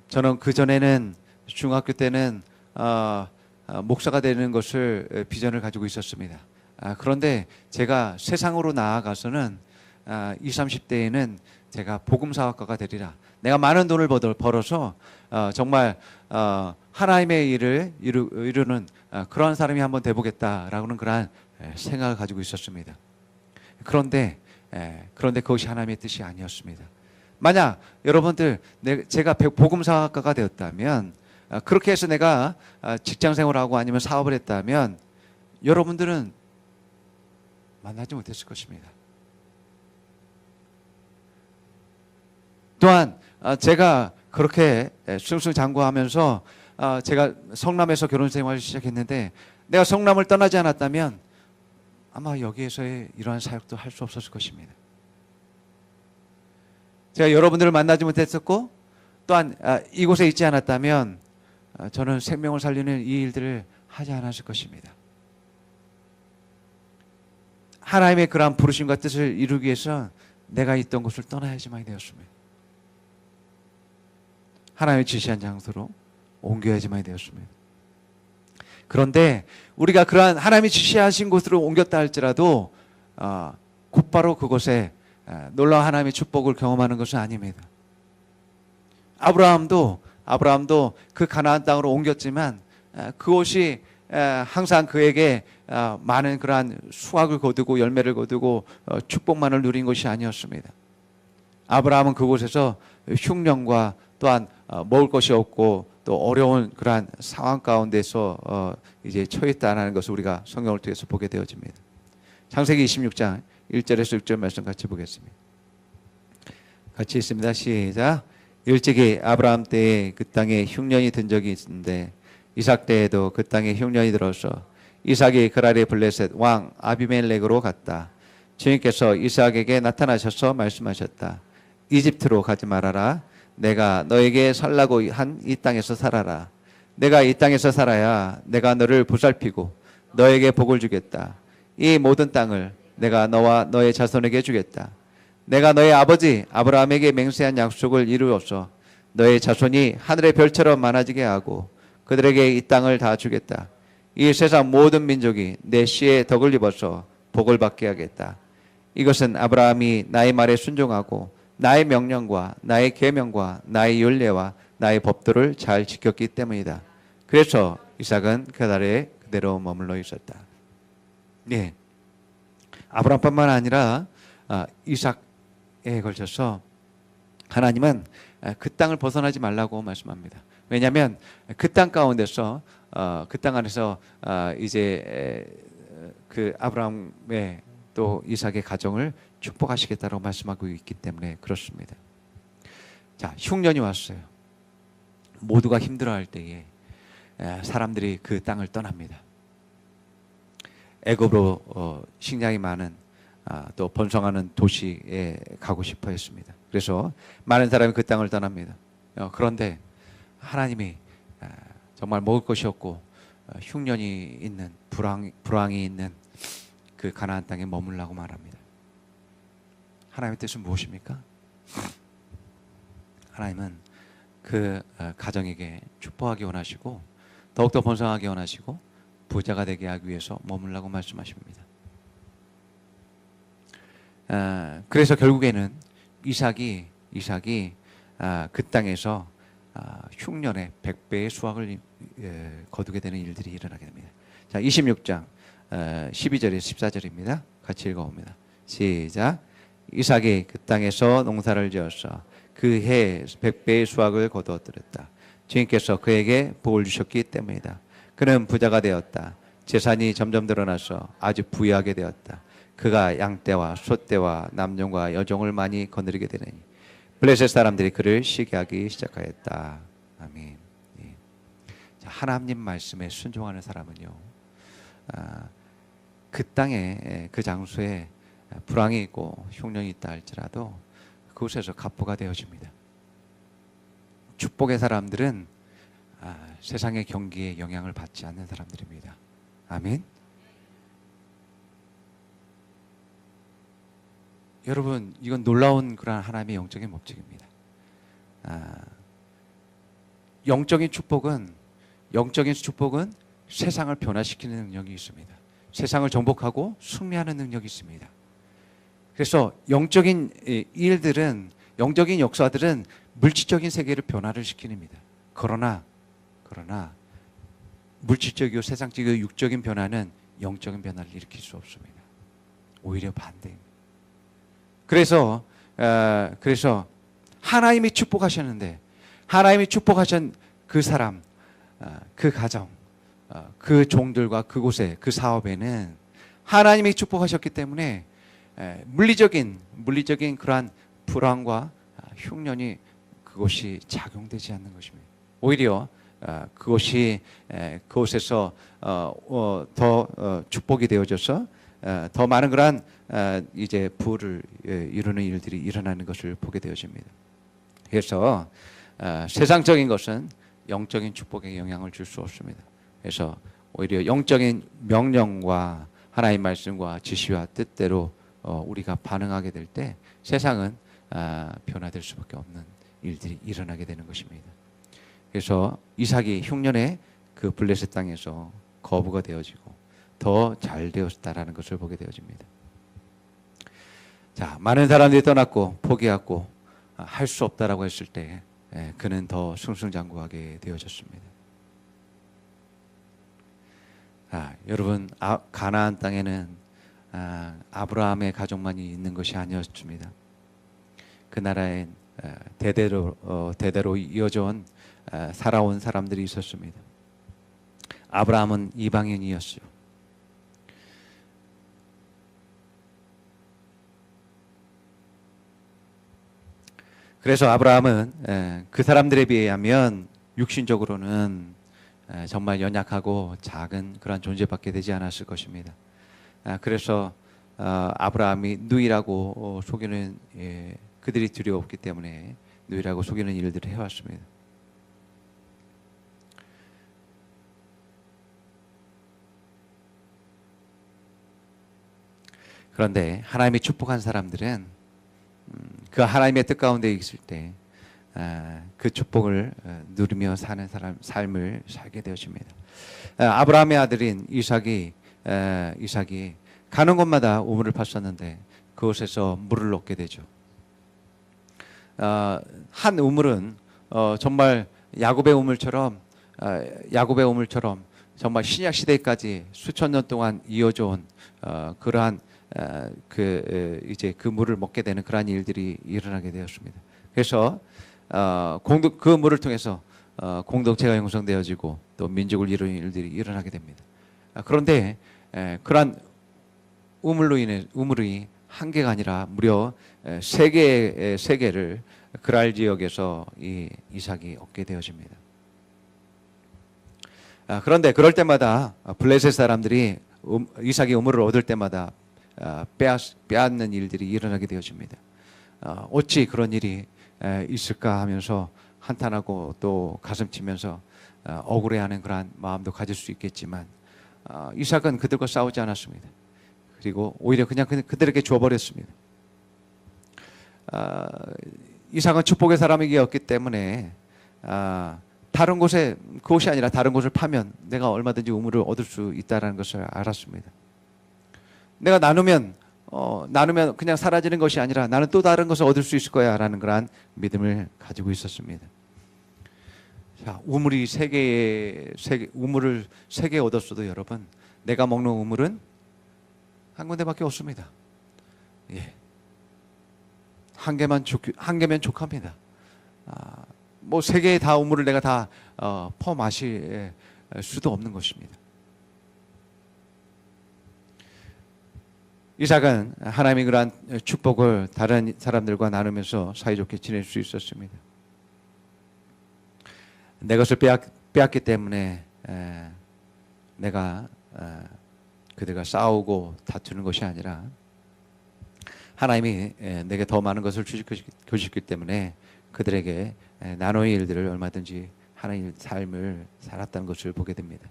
저는 그전에는 중학교 때는 목사가 되는 것을 비전을 가지고 있었습니다. 그런데 제가 세상으로 나아가서는 20, 30대에는 제가 복음사학과가 되리라. 내가 많은 돈을 벌어서 정말 하나님의 일을 이루는 그러한 사람이 한번 돼보겠다라고는 그러한 생각을 가지고 있었습니다. 그런데 그것이 하나님의 뜻이 아니었습니다. 만약 여러분들 제가 복음사학과가 되었다면, 그렇게 해서 내가 직장생활하고 아니면 사업을 했다면 여러분들은 만나지 못했을 것입니다. 또한 제가 그렇게 승승장구하면서 제가 성남에서 결혼생활을 시작했는데, 내가 성남을 떠나지 않았다면 아마 여기에서의 이러한 사역도 할 수 없었을 것입니다. 제가 여러분들을 만나지 못했었고, 또한 이곳에 있지 않았다면 저는 생명을 살리는 이 일들을 하지 않았을 것입니다. 하나님의 그러한 부르심과 뜻을 이루기 위해서 내가 있던 곳을 떠나야지만 되었습니다. 하나님의 지시한 장소로 옮겨야지만 되었습니다. 그런데 우리가 그러한 하나님이 지시하신 곳으로 옮겼다 할지라도 곧바로 그곳에 놀라운 하나님의 축복을 경험하는 것은 아닙니다. 아브라함도 그 가나안 땅으로 옮겼지만 그곳이 항상 그에게 많은 그러한 수확을 거두고 열매를 거두고 축복만을 누린 것이 아니었습니다. 아브라함은 그곳에서 흉년과 또한 먹을 것이 없고 또 어려운 그러한 상황 가운데서 이제 처했다는 것을 우리가 성경을 통해서 보게 되어집니다. 창세기 26장 1절에서 6절 말씀 같이 보겠습니다. 같이 있습니다. 시작. 일찍이 아브라함 때에 그 땅에 흉년이 든 적이 있는데 이삭 때에도 그 땅에 흉년이 들어서 이삭이 그랄의 블레셋 왕 아비멜렉으로 갔다. 주님께서 이삭에게 나타나셔서 말씀하셨다. 이집트로 가지 말아라. 내가 너에게 살라고 한 이 땅에서 살아라. 내가 이 땅에서 살아야 내가 너를 보살피고 너에게 복을 주겠다. 이 모든 땅을 내가 너와 너의 자손에게 주겠다. 내가 너의 아버지 아브라함에게 맹세한 약속을 이루어서 너의 자손이 하늘의 별처럼 많아지게 하고 그들에게 이 땅을 다 주겠다. 이 세상 모든 민족이 내 씨의 덕을 입어서 복을 받게 하겠다. 이것은 아브라함이 나의 말에 순종하고 나의 명령과 나의 계명과 나의 율례와 나의 법도를 잘 지켰기 때문이다. 그래서 이삭은 그날에 그대로 머물러 있었다. 네, 아브라함뿐만 아니라 이삭에 걸쳐서 하나님은 그 땅을 벗어나지 말라고 말씀합니다. 왜냐하면 그 땅 가운데서 그 땅 안에서 이제 그 아브라함의 또 이삭의 가정을 축복하시겠다고 말씀하고 있기 때문에 그렇습니다. 자, 흉년이 왔어요. 모두가 힘들어할 때에 사람들이 그 땅을 떠납니다. 애굽으로 식량이 많은 또 번성하는 도시에 가고 싶어 했습니다. 그래서 많은 사람이 그 땅을 떠납니다. 그런데 하나님이 정말 먹을 것이 없고 흉년이 있는 불황이 있는 그 가나안 땅에 머물라고 말합니다. 하나님의 뜻은 무엇입니까? 하나님은 그 가정에게 축복하기 원하시고 더욱더 번성하기 원하시고 부자가 되게 하기 위해서 머물라고 말씀하십니다. 그래서 결국에는 이삭이 그 땅에서 흉년의 100배의 수확을 거두게 되는 일들이 일어나게 됩니다. 자, 26장 12절에서 14절입니다. 같이 읽어봅니다. 시작. 이삭이 그 땅에서 농사를 지어서 그 해 100배의 수확을 거두었더랬다. 주님께서 그에게 복을 주셨기 때문이다. 그는 부자가 되었다. 재산이 점점 늘어나서 아주 부유하게 되었다. 그가 양떼와 소떼와 남종과 여종을 많이 거느리게 되느니 블레셋 사람들이 그를 시기하기 시작하였다. 아멘. 예. 자, 하나님 말씀에 순종하는 사람은요, 그 땅에 그 장소에 불황이 있고 흉년이 있다 할지라도 그곳에서 갑부가 되어집니다. 축복의 사람들은 세상의 경기에 영향을 받지 않는 사람들입니다. 아멘. 여러분, 이건 놀라운 그런 하나님의 영적인 법칙입니다. 영적인 축복은 세상을 변화시키는 능력이 있습니다. 세상을 정복하고 승리하는 능력이 있습니다. 그래서 영적인 일들은, 영적인 역사들은 물질적인 세계를 변화를 시킵니다. 그러나 물질적이고 세상적이고 육적인 변화는 영적인 변화를 일으킬 수 없습니다. 오히려 반대입니다. 그래서 하나님이 축복하셨는데, 하나님이 축복하신 그 사람, 그 가정, 그 종들과 그곳에, 그 사업에는 하나님이 축복하셨기 때문에 물리적인 그러한 불황과 흉년이 그것이 작용되지 않는 것입니다. 오히려 그곳에서 더 축복이 되어져서 더 많은 그러한 이제 부를 이루는 일들이 일어나는 것을 보게 되어집니다. 그래서 세상적인 것은 영적인 축복에 영향을 줄 수 없습니다. 그래서 오히려 영적인 명령과 하나님의 말씀과 지시와 뜻대로 우리가 반응하게 될 때 세상은 변화될 수밖에 없는 일들이 일어나게 되는 것입니다. 그래서 이삭이 흉년에 그 블레셋 땅에서 거부가 되어지고 더 잘 되었다라는 것을 보게 되어집니다. 자, 많은 사람들이 떠났고 포기하고 할 수 없다라고 했을 때 그는 더 승승장구하게 되어졌습니다. 여러분, 가나안 땅에는 아브라함의 가족만이 있는 것이 아니었습니다. 그 나라엔 대대로 이어져 온 살아온 사람들이 있었습니다. 아브라함은 이방인이었어요. 그래서 아브라함은 그 사람들에 비하면 육신적으로는 정말 연약하고 작은 그런 존재밖에 되지 않았을 것입니다. 그래서 아브라함이 누이라고 속이는 그들이 두려웠기 때문에 누이라고 속이는 일들을 해왔습니다. 그런데 하나님이 축복한 사람들은 그 하나님의 뜻 가운데 있을 때 그 축복을 누리며 사는 삶을 살게 되어집니다. 아브라함의 아들인 이삭이 가는 곳마다 우물을 팠었는데 그곳에서 물을 얻게 되죠. 한 우물은 정말 야곱의 우물처럼 정말 신약 시대까지 수천 년 동안 이어져 온 그러한 이제 그 물을 먹게 되는 그러한 일들이 일어나게 되었습니다. 그래서 그 물을 통해서 공동체가 형성되어지고 또 민족을 이루는 일들이 일어나게 됩니다. 그런데 그러한 우물이 한 개가 아니라 무려 세 개를 그랄 지역에서 이 이삭이 얻게 되어집니다. 그런데 그럴 때마다 블레셋 사람들이 이삭이 우물을 얻을 때마다 빼앗는 일들이 일어나게 되어집니다. 어찌 그런 일이 있을까 하면서 한탄하고 또 가슴치면서 억울해하는 그러한 마음도 가질 수 있겠지만 이삭은 그들과 싸우지 않았습니다. 그리고 오히려 그냥 그들에게 줘버렸습니다. 이삭은 축복의 사람이었기 때문에 다른 곳에 그곳이 아니라 다른 곳을 파면 내가 얼마든지 우물을 얻을 수 있다는 것을 알았습니다. 내가 나누면 그냥 사라지는 것이 아니라 나는 또 다른 것을 얻을 수 있을 거야 라는 그러한 믿음을 가지고 있었습니다. 자, 우물을 세 개 얻었어도 여러분, 내가 먹는 우물은 한 군데밖에 없습니다. 예. 한 개면 족합니다. 뭐 세 개의 다 우물을 내가 다 퍼 마실 수도 없는 것입니다. 이삭은 하나님의 그러한 축복을 다른 사람들과 나누면서 사이좋게 지낼 수 있었습니다. 내 것을 빼앗기 때문에 내가 그들과 싸우고 다투는 것이 아니라 하나님이 내게 더 많은 것을 주시기 때문에 그들에게 나누의 일들을 얼마든지 하나님의 삶을 살았다는 것을 보게 됩니다.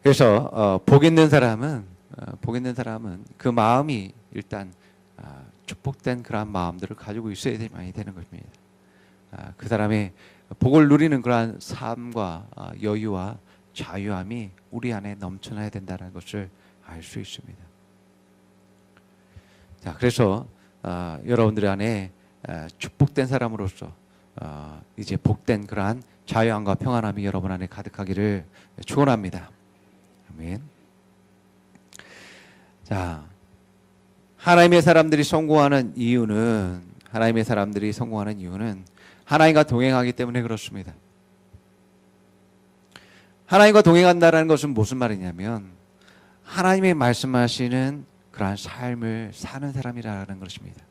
그래서 복 있는 사람은 그 마음이 일단 축복된 그러한 마음들을 가지고 있어야 많이 되는 것입니다. 그 사람의 복을 누리는 그러한 삶과 여유와 자유함이 우리 안에 넘쳐나야 된다는 것을 알 수 있습니다. 자, 그래서 여러분들 안에 축복된 사람으로서 이제 복된 그러한 자유함과 평안함이 여러분 안에 가득하기를 축원합니다. 아멘. 자, 하나님의 사람들이 성공하는 이유는 하나님과 동행하기 때문에 그렇습니다. 하나님과 동행한다는 것은 무슨 말이냐면 하나님의 말씀하시는 그러한 삶을 사는 사람이라는 것입니다.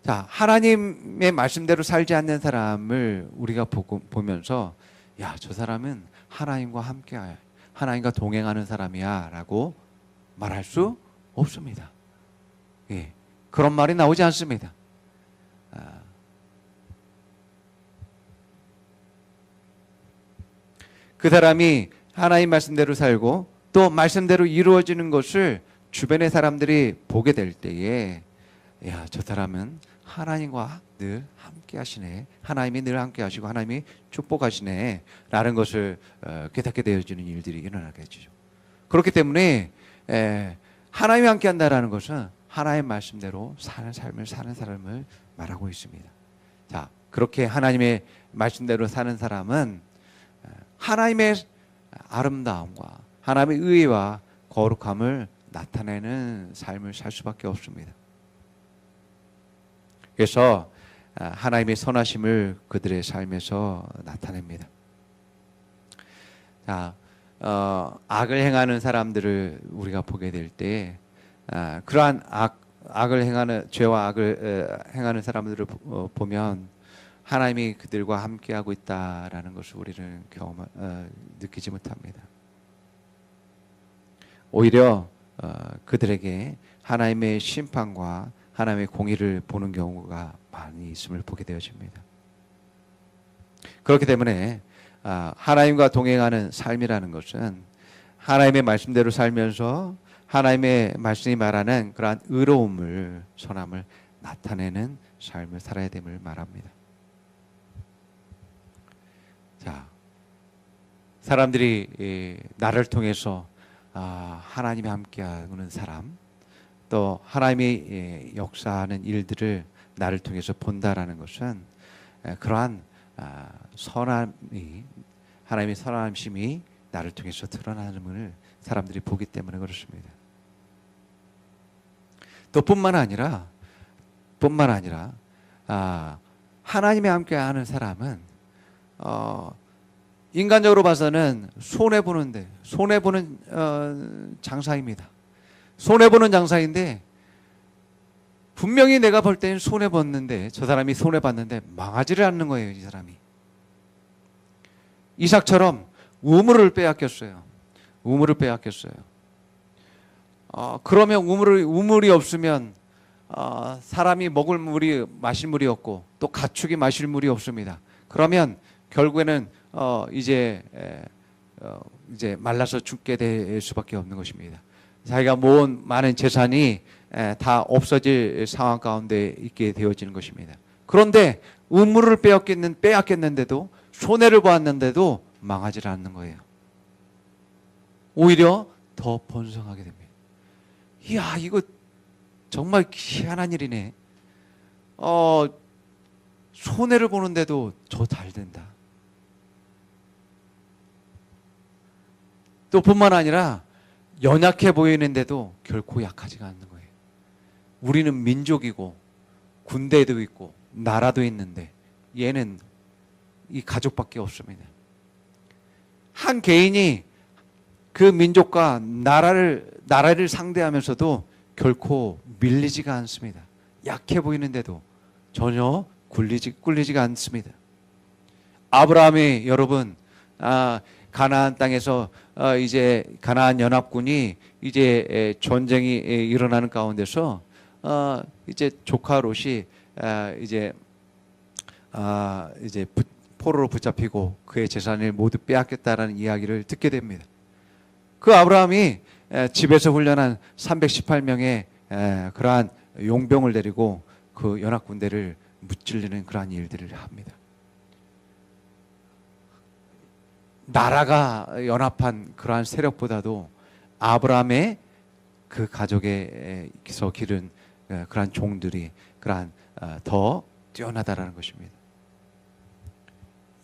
자, 하나님의 말씀대로 살지 않는 사람을 우리가 보면서 야, 저 사람은 하나님과 동행하는 사람이야 라고 말할 수 없습니다. 예, 그런 말이 나오지 않습니다. 그 사람이 하나님 말씀대로 살고 또 말씀대로 이루어지는 것을 주변의 사람들이 보게 될 때에 야, 저 사람은 하나님과 늘 함께 하시네. 하나님이 늘 함께 하시고 하나님이 축복하시네 라는 것을 깨닫게 되어지는 일들이 일어나게 되죠. 그렇기 때문에 하나님이 함께한다라는 것은 하나님의 말씀대로 사는 삶을 사는 사람을 말하고 있습니다. 자, 그렇게 하나님의 말씀대로 사는 사람은 하나님의 아름다움과 하나님의 의와 거룩함을 나타내는 삶을 살 수밖에 없습니다. 그래서 하나님의 선하심을 그들의 삶에서 나타냅니다. 자, 악을 행하는 사람들을 우리가 보게 될 때 그러한 악을 행하는 죄와 악을 행하는 사람들을 보면 하나님이 그들과 함께하고 있다라는 것을 우리는 느끼지 못합니다. 오히려 그들에게 하나님의 심판과 하나님의 공의를 보는 경우가 많이 있음을 보게 되어집니다. 그렇기 때문에 하나님과 동행하는 삶이라는 것은 하나님의 말씀대로 살면서 하나님의 말씀이 말하는 그러한 의로움을, 선함을 나타내는 삶을 살아야 됨을 말합니다. 자, 사람들이 나를 통해서 하나님이 함께하는 사람, 또 하나님이 역사하는 일들을 나를 통해서 본다라는 것은 그러한 선함이, 하나님의 선함심이 나를 통해서 드러나는 사람들이 보기 때문에 그렇습니다. 또 뿐만 아니라 하나님이 함께하는 사람은 인간적으로 봐서는 손해보는 장사입니다. 손해보는 장사인데 분명히 내가 볼 때는 손해봤는데, 저 사람이 손해봤는데 망하지를 않는 거예요. 이 사람이 이삭처럼 우물을 빼앗겼어요. 그러면 우물이 없으면 사람이 먹을 물이, 마실 물이 없고 또 가축이 마실 물이 없습니다. 그러면 결국에는 이제 말라서 죽게 될 수밖에 없는 것입니다. 자기가 모은 많은 재산이 다 없어질 상황 가운데 있게 되어지는 것입니다. 그런데 우물을 빼앗겼는데도, 손해를 보았는데도 망하지 않는 거예요. 오히려 더 번성하게 됩니다. 이야, 이거 정말 희한한 일이네. 손해를 보는데도 저 잘 된다. 또 뿐만 아니라 연약해 보이는데도 결코 약하지가 않는 거예요. 우리는 민족이고 군대도 있고 나라도 있는데 얘는 이 가족밖에 없습니다. 한 개인이 그 민족과 나라를 상대하면서도 결코 밀리지가 않습니다. 약해 보이는데도 전혀 꿀리지가 않습니다. 아브라함이, 여러분, 가나안 땅에서 이제 가나안 연합군이 이제 전쟁이 일어나는 가운데서 이제 조카 롯이 이제 포로로 붙잡히고 그의 재산을 모두 빼앗겼다라는 이야기를 듣게 됩니다. 그 아브라함이 집에서 훈련한 318명의 그러한 용병을 데리고 그 연합군대를 무찔리는 그러한 일들을 합니다. 나라가 연합한 그러한 세력보다도 아브라함의 그 가족에서 기른 그러한 종들이 그러한 더 뛰어나다라는 것입니다.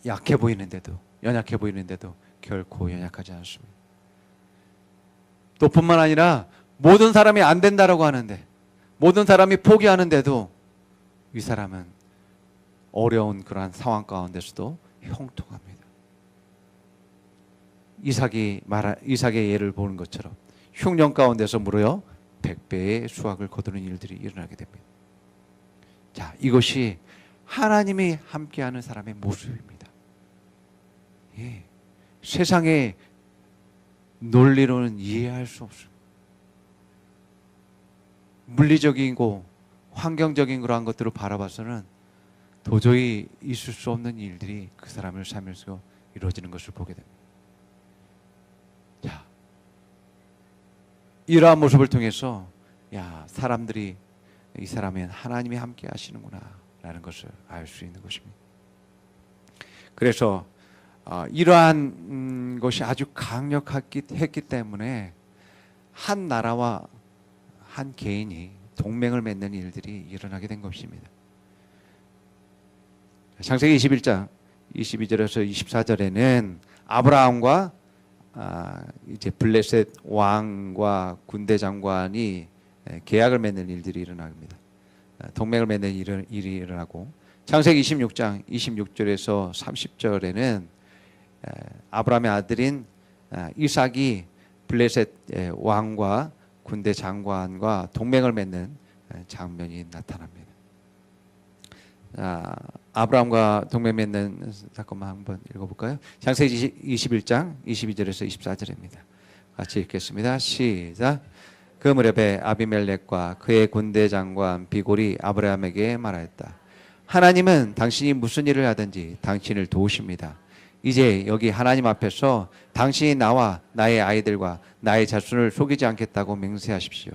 연약해 보이는데도 결코 연약하지 않습니다. 또 뿐만 아니라 모든 사람이 안 된다라고 하는데, 모든 사람이 포기하는데도 이 사람은 어려운 그러한 상황 가운데서도 형통합니다. 이삭의 예를 보는 것처럼 흉년 가운데서 무려 100배의 수확을 거두는 일들이 일어나게 됩니다. 자, 이것이 하나님이 함께하는 사람의 모습입니다. 예, 세상의 논리로는 이해할 수 없습니다. 물리적이고 환경적인 그러한 것들을 바라봐서는 도저히 있을 수 없는 일들이 그 사람을 삶에서 이루어지는 것을 보게 됩니다. 자, 이러한 모습을 통해서 사람들이 이 사람은 하나님이 함께 하시는구나 라는 것을 알 수 있는 것입니다. 그래서 이러한 것이 아주 강력했기 때문에 한 나라와 한 개인이 동맹을 맺는 일들이 일어나게 된 것입니다. 창세기 21장 22절에서 24절에는 아브라함과 이제 블레셋 왕과 군대 장관이 계약을 맺는 일들이 일어납니다. 동맹을 맺는 일이 일어나고, 창세기 26장 26절에서 30절에는 아브라함의 아들인 이삭이 블레셋 왕과 군대 장관과 동맹을 맺는 장면이 나타납니다. 아브라함과 동맹 맺는 사건만 한번 읽어볼까요? 창세기 21장 22절에서 24절입니다. 같이 읽겠습니다. 시작. 그 무렵에 아비멜렉과 그의 군대 장관 비골이 아브라함에게 말하였다. 하나님은 당신이 무슨 일을 하든지 당신을 도우십니다. 이제 여기 하나님 앞에서 당신이 나와 나의 아이들과 나의 자손을 속이지 않겠다고 맹세하십시오.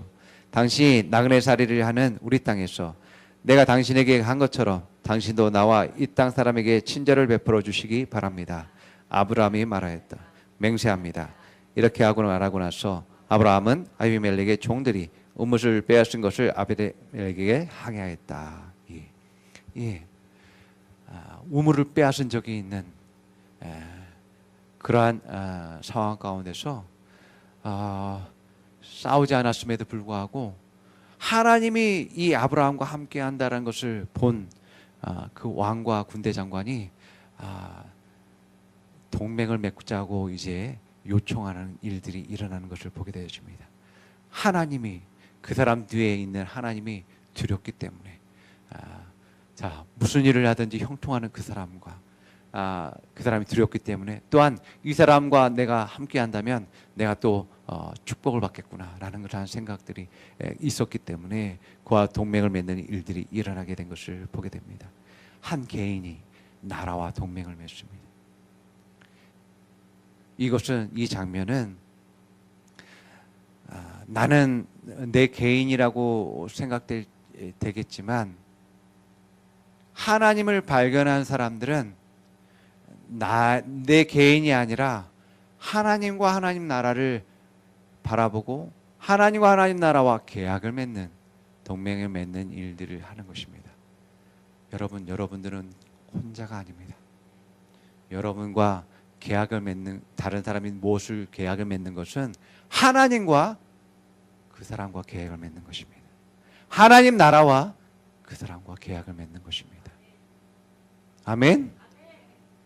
당신이 나그네살이를 하는 우리 땅에서 내가 당신에게 한 것처럼 당신도 나와 이 땅 사람에게 친절을 베풀어 주시기 바랍니다. 아브라함이 말하였다. 맹세합니다. 이렇게 하고 말하고 나서 아브라함은 아비멜렉의 종들이 우뭇을 빼앗은 것을 아비멜렉에게 항해하였다. 우물을 빼앗은 적이 있는 그러한 상황 가운데서 싸우지 않았음에도 불구하고 하나님이 이 아브라함과 함께 한다는 것을 본 그 왕과 군대 장관이 동맹을 맺자고 이제 요청하는 일들이 일어나는 것을 보게 되어집니다. 하나님이, 그 사람 뒤에 있는 하나님이 두렵기 때문에 무슨 일을 하든지 형통하는 그 사람과 그 사람이 두렵기 때문에, 또한 이 사람과 내가 함께 한다면 내가 또 축복을 받겠구나라는 그런 생각들이 있었기 때문에 그와 동맹을 맺는 일들이 일어나게 된 것을 보게 됩니다. 한 개인이 나라와 동맹을 맺습니다. 이 장면은 나는 내 개인이라고 생각되겠지만 하나님을 발견한 사람들은 내 개인이 아니라 하나님과 하나님 나라를 바라보고 하나님과 하나님 나라와 계약을 맺는, 동맹을 맺는 일들을 하는 것입니다. 여러분들은 혼자가 아닙니다. 여러분과 계약을 맺는, 다른 사람이 무엇을 계약을 맺는 것은 하나님과 그 사람과 계약을 맺는 것입니다. 하나님 나라와 그 사람과 계약을 맺는 것입니다. 아멘.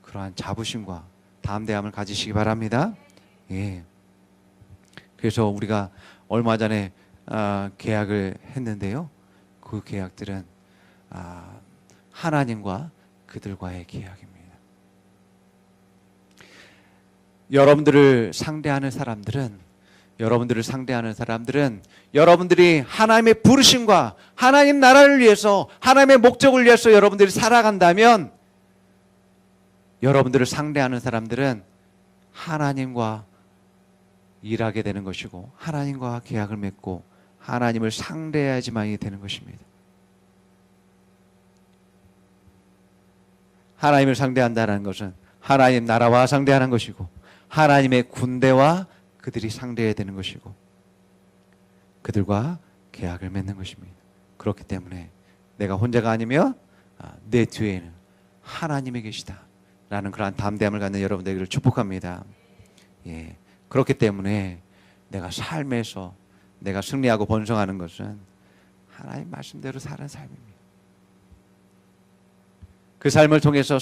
그러한 자부심과 담대함을 가지시기 바랍니다. 예. 그래서 우리가 얼마 전에 계약을 했는데요. 그 계약들은 하나님과 그들과의 계약입니다. 여러분들을 상대하는 사람들은 여러분들이 하나님의 부르심과 하나님 나라를 위해서, 하나님의 목적을 위해서 여러분들이 살아간다면, 여러분들을 상대하는 사람들은 하나님과 일하게 되는 것이고 하나님과 계약을 맺고 하나님을 상대해야지만이 되는 것입니다. 하나님을 상대한다는 것은 하나님 나라와 상대하는 것이고 하나님의 군대와 그들이 상대해야 되는 것이고 그들과 계약을 맺는 것입니다. 그렇기 때문에 내가 혼자가 아니며 내 뒤에는 하나님이 계시다 라는 그러한 담대함을 갖는 여러분들을 축복합니다. 예. 그렇기 때문에 내가 삶에서 내가 승리하고 번성하는 것은 하나님 말씀대로 사는 삶입니다. 그 삶을 통해서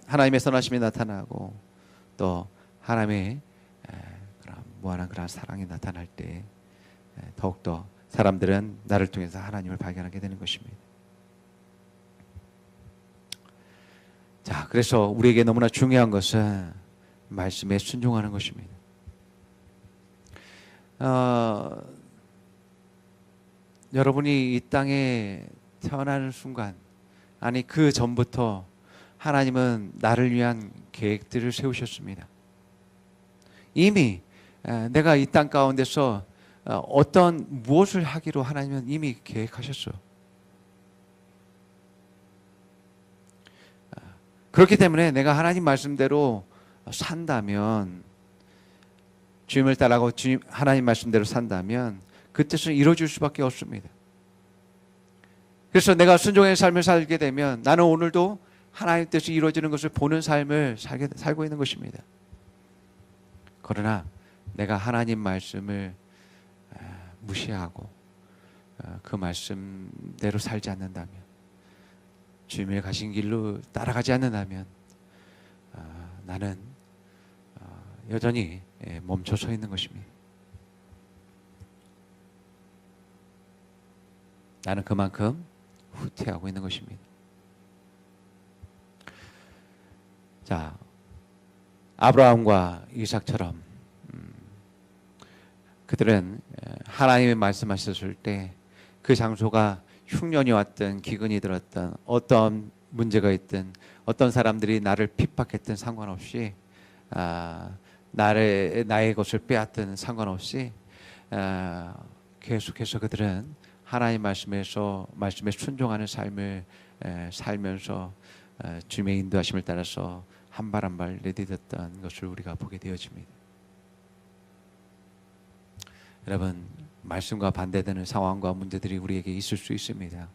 하나님의 선하심이 나타나고 또 하나님의 그런 무한한 그런 사랑이 나타날 때 더욱더 사람들은 나를 통해서 하나님을 발견하게 되는 것입니다. 자, 그래서 우리에게 너무나 중요한 것은 말씀에 순종하는 것입니다. 여러분이 이 땅에 태어나는 순간, 아니 그 전부터 하나님은 나를 위한 계획들을 세우셨습니다. 이미 내가 이 땅 가운데서 무엇을 하기로 하나님은 이미 계획하셨어요. 그렇기 때문에 내가 하나님 말씀대로 산다면 주님을 따라가고 주님 하나님 말씀대로 산다면 그 뜻은 이루어질 수밖에 없습니다. 그래서 내가 순종의 삶을 살게 되면 나는 오늘도 하나님 뜻이 이루어지는 것을 보는 삶을 살고 있는 것입니다. 그러나 내가 하나님 말씀을 무시하고 그 말씀대로 살지 않는다면, 주님의 가신 길로 따라가지 않는다면 나는 여전히 멈춰 서 있는 것입니다. 나는 그만큼 후퇴하고 있는 것입니다. 자, 아브라함과 이삭처럼 그들은 하나님이 말씀하셨을 때 그 장소가 흉년이 왔든 기근이 들었든 어떤 문제가 있든 어떤 사람들이 나를 핍박했든 상관없이 나의 것을 빼앗든 상관없이 계속해서 그들은 하나님 말씀에 순종하는 삶을 살면서 주님의 인도하심을 따라서 한 발 한 발 내딛었던 것을 우리가 보게 되어집니다. 여러분, 말씀과 반대되는 상황과 문제들이 우리에게 있을 수 있습니다.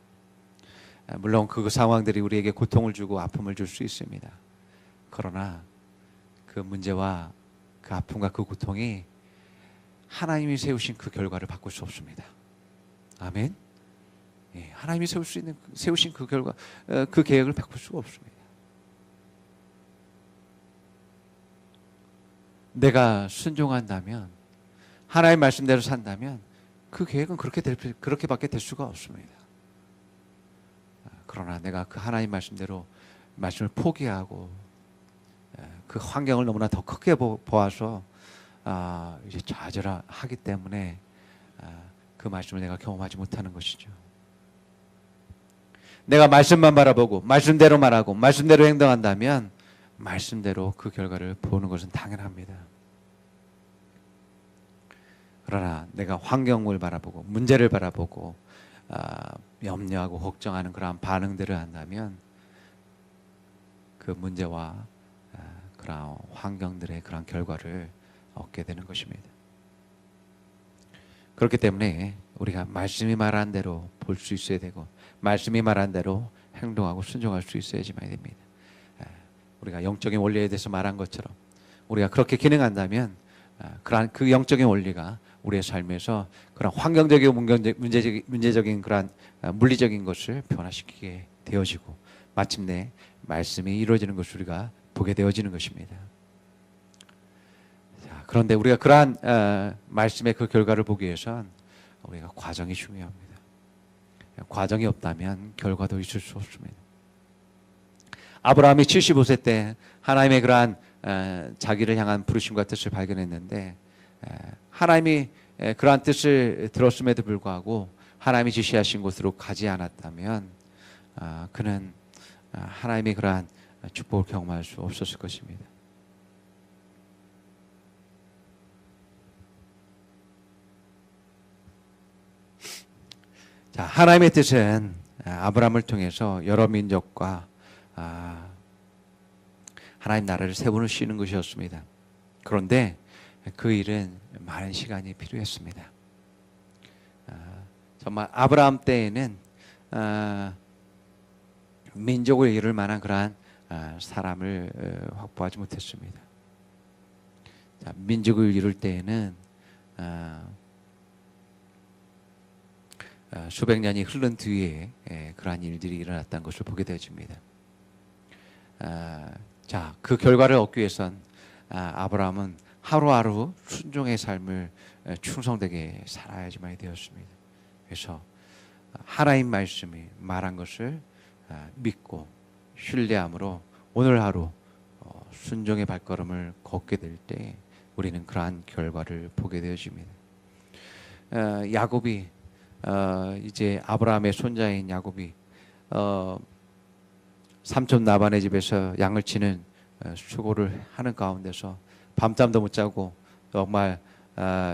물론 그 상황들이 우리에게 고통을 주고 아픔을 줄 수 있습니다. 그러나 그 문제와 그 아픔과 그 고통이 하나님이 세우신 그 결과를 바꿀 수 없습니다. 아멘. 하나님이 세우신 그 결과, 그 계획을 바꿀 수가 없습니다. 내가 순종한다면, 하나님 말씀대로 산다면 그 계획은 그렇게밖에 될 수가 없습니다. 그러나 내가 그 하나님 말씀대로 말씀을 포기하고 그 환경을 너무나 더 크게 보아서 이제 좌절하기 때문에 그 말씀을 내가 경험하지 못하는 것이죠. 내가 말씀만 바라보고 말씀대로 말하고 말씀대로 행동한다면 말씀대로 그 결과를 보는 것은 당연합니다. 그러나 내가 환경을 바라보고 문제를 바라보고 염려하고 걱정하는 그러한 반응들을 한다면 그 문제와 그러한 환경들의 그러한 결과를 얻게 되는 것입니다. 그렇기 때문에 우리가 말씀이 말한 대로 볼 수 있어야 되고 말씀이 말한 대로 행동하고 순종할 수 있어야지만 됩니다. 우리가 영적인 원리에 대해서 말한 것처럼 우리가 그렇게 기능한다면 그러한 그 영적인 원리가 우리의 삶에서 그런 환경적이고 문제적인 그러한 물리적인 것을 변화시키게 되어지고 마침내 말씀이 이루어지는 것을 우리가 보게 되어지는 것입니다. 자, 그런데 우리가 그러한 말씀의 그 결과를 보기 위해선 우리가 과정이 중요합니다. 과정이 없다면 결과도 있을 수 없습니다. 아브라함이 75세 때 하나님의 그러한 자기를 향한 부르심과 뜻을 발견했는데 하나님이 그러한 뜻을 들었음에도 불구하고 하나님이 지시하신 곳으로 가지 않았다면 그는 하나님의 그러한 축복을 경험할 수 없었을 것입니다. 자, 하나님의 뜻은 아브라함을 통해서 여러 민족과 하나님 나라를 세우시는 것이었습니다. 그런데 그 일은 많은 시간이 필요했습니다. 정말 아브라함 때에는 민족을 이룰 만한 그러한 사람을 확보하지 못했습니다. 자, 민족을 이룰 때에는 수백 년이 흐른 뒤에 그러한 일들이 일어났다는 것을 보게 되어집니다. 자, 그 결과를 얻기 위해선 아브라함은 하루하루 순종의 삶을 충성되게 살아야지만 되었습니다. 그래서 하나님 말씀이 말한 것을 믿고 신뢰함으로 오늘 하루 순종의 발걸음을 걷게 될 때 우리는 그러한 결과를 보게 되어집니다. 야곱이 이제 아브라함의 손자인 야곱이 삼촌 라반의 집에서 양을 치는 수고를 하는 가운데서 밤잠도 못 자고 정말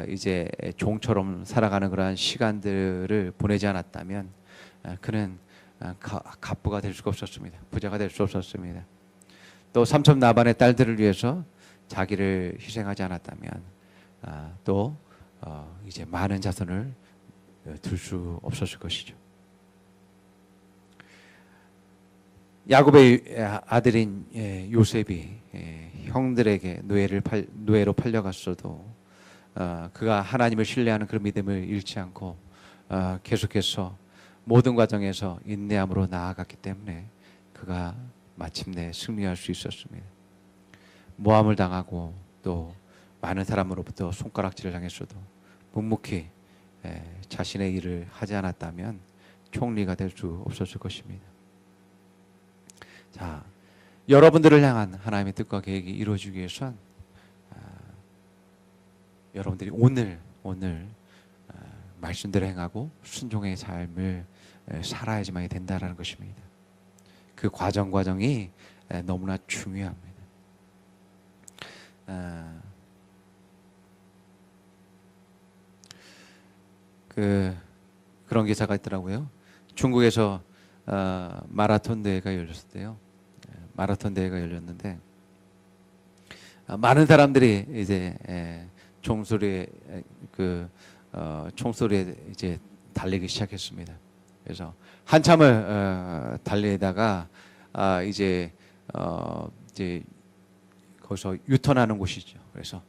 이제 종처럼 살아가는 그러한 시간들을 보내지 않았다면 그는 갑부가 될 수가 없었습니다. 부자가 될 수 없었습니다. 또 삼촌 라반의 딸들을 위해서 자기를 희생하지 않았다면 또 이제 많은 자손을 둘 수 없었을 것이죠. 야곱의 아들인 요셉이 형들에게 노예로 팔려갔어도 그가 하나님을 신뢰하는 그런 믿음을 잃지 않고 계속해서 모든 과정에서 인내함으로 나아갔기 때문에 그가 마침내 승리할 수 있었습니다. 모함을 당하고 또 많은 사람으로부터 손가락질을 당했어도 묵묵히 자신의 일을 하지 않았다면 총리가 될 수 없었을 것입니다. 자, 여러분들을 향한 하나님의 뜻과 계획이 이루어지기 위해선 여러분들이 오늘 말씀대로 행하고 순종의 삶을 살아야지만이 된다라는 것입니다. 그 과정이 너무나 중요합니다. 그런 기사가 있더라고요. 중국에서 마라톤 대회가 열렸을 때요. 마라톤 대회가 열렸는데 많은 사람들이 이제 총소리에 이제 달리기 시작했습니다. 그래서 한참을 달리다가 이제 거기서 유턴하는 곳이 있죠. 그래서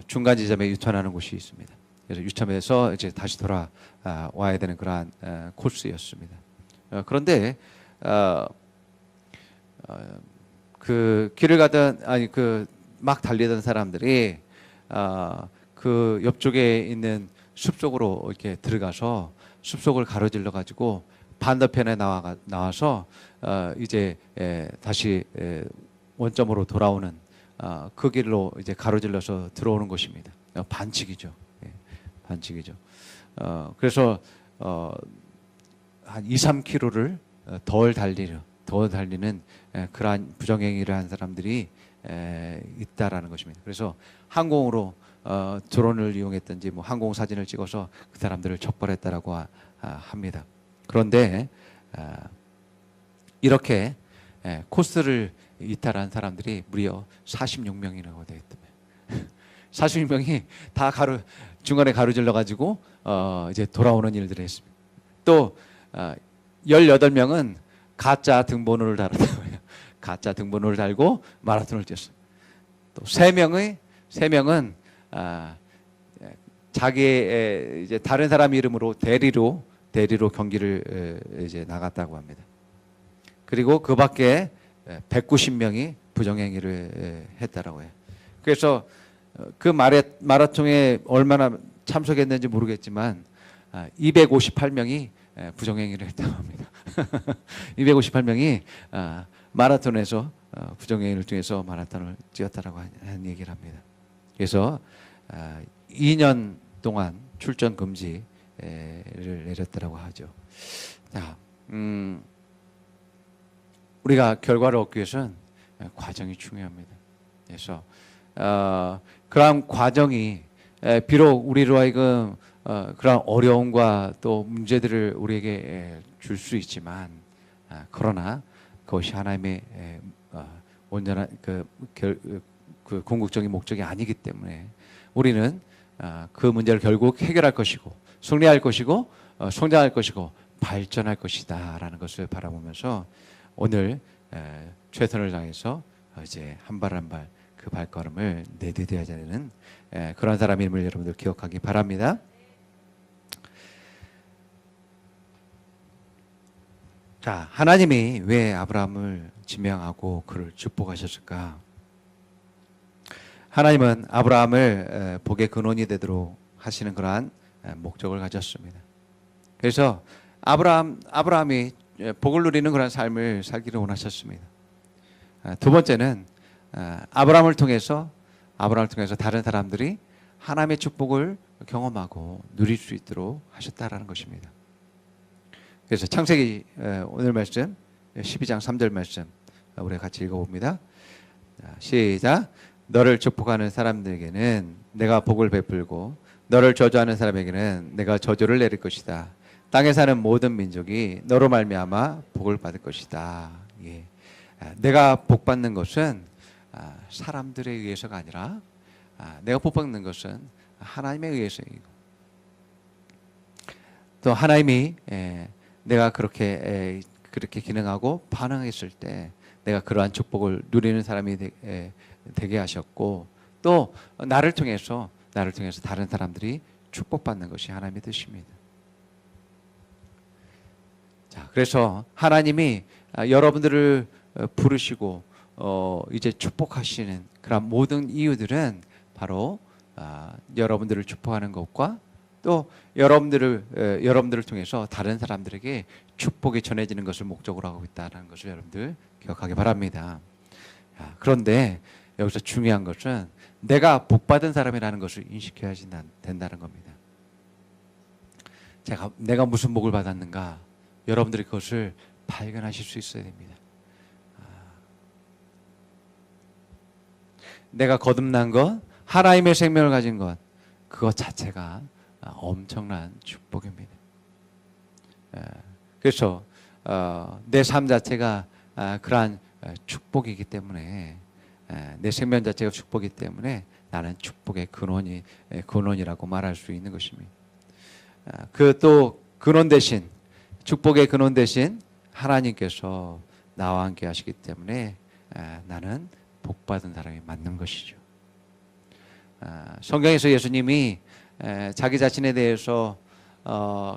중간 지점에 유턴하는 곳이 있습니다. 그래서 유턴에서 이제 다시 돌아와야 되는 그러한 코스였습니다. 그런데 그 길을 가던 막 달리던 사람들이 그 옆쪽에 있는 숲속으로 이렇게 들어가서 숲속을 가로질러 가지고 반대편에 나와서 이제 다시 원점으로 돌아오는 그 길로 이제 가로질러서 들어오는 것입니다. 반칙이죠. 반칙이죠. 그래서 한 2, 3km를 더 달리는 그러한 부정행위를 한 사람들이 있다라는 것입니다. 그래서 항공으로 드론을 이용했든지 뭐 항공 사진을 찍어서 그 사람들을 처벌했다라고 합니다. 그런데 이렇게 코스를 이탈한 사람들이 무려 46명이라고 되어 있다며. 46명이 다 중간에 가로질러 가지고 이제 돌아오는 일들을 했습니다. 또 18명은 가짜 등번호를 달았다고요. 가짜 등번호를 달고 마라톤을 뛰었어요. 또 3명은 자기의 이제 다른 사람 이름으로 대리로 경기를 이제 나갔다고 합니다. 그리고 그 밖에 190명이 부정행위를 했다라고 해요. 그래서 그 마라톤에 얼마나 참석했는지 모르겠지만 258명이 부정행위를 했다고 합니다. 258명이 마라톤에서 부정행위를 통해서 마라톤을 뛰었다라고 한 얘기를 합니다. 그래서 2년 동안 출전 금지를 내렸다라고 하죠. 자, 우리가 결과를 얻기 위해서는 과정이 중요합니다. 그래서 그러한 과정이 비록 우리로 하여금 그런 어려움과 또 문제들을 우리에게 줄 수 있지만 그러나 그것이 하나님의 온전한 그 궁극적인 목적이 아니기 때문에 우리는 그 문제를 결국 해결할 것이고 승리할 것이고 성장할 것이고 발전할 것이다라는 것을 바라보면서 오늘 최선을 다해서 이제 한 발 한 발 그 발걸음을 내디뎌야 되는 그런 사람임을 여러분들 기억하기 바랍니다. 자, 하나님이 왜 아브라함을 지명하고 그를 축복하셨을까? 하나님은 아브라함을 복의 근원이 되도록 하시는 그러한 목적을 가졌습니다. 그래서 아브라함이 복을 누리는 그런 삶을 살기를 원하셨습니다. 두 번째는 아브라함을 통해서 다른 사람들이 하나님의 축복을 경험하고 누릴 수 있도록 하셨다라는 것입니다. 그래서 창세기 오늘 말씀 12장 3절 말씀 우리 같이 읽어봅니다. 시작. 너를 축복하는 사람들에게는 내가 복을 베풀고 너를 저주하는 사람에게는 내가 저주를 내릴 것이다. 땅에 사는 모든 민족이 너로 말미암아 복을 받을 것이다. 내가 복 받는 것은 사람들에 의해서가 아니라 내가 복 받는 것은 하나님에 의해서이고, 또 하나님이 내가 그렇게 기능하고 반응했을 때 내가 그러한 축복을 누리는 사람이 되게 하셨고, 또 나를 통해서 다른 사람들이 축복받는 것이 하나님의 뜻입니다. 자, 그래서 하나님이 여러분들을 부르시고 이제 축복하시는 그런 모든 이유들은 바로 여러분들을 축복하는 것과 또 여러분들을 통해서 다른 사람들에게 축복이 전해지는 것을 목적으로 하고 있다는 것을 여러분들 기억하기 바랍니다. 그런데 여기서 중요한 것은 내가 복받은 사람이라는 것을 인식해야 된다는 겁니다. 내가 무슨 복을 받았는가, 여러분들이 그것을 발견하실 수 있어야 됩니다. 내가 거듭난 것, 하나님의 생명을 가진 것, 그것 자체가 엄청난 축복입니다. 그래서 내 삶 자체가 그러한 축복이기 때문에, 내 생명 자체가 축복이기 때문에 나는 축복의 근원이라고 말할 수 있는 것입니다. 그 또 근원 대신, 축복의 근원 대신 하나님께서 나와 함께 하시기 때문에 나는 복받은 사람이 맞는 것이죠. 성경에서 예수님이 자기 자신에 대해서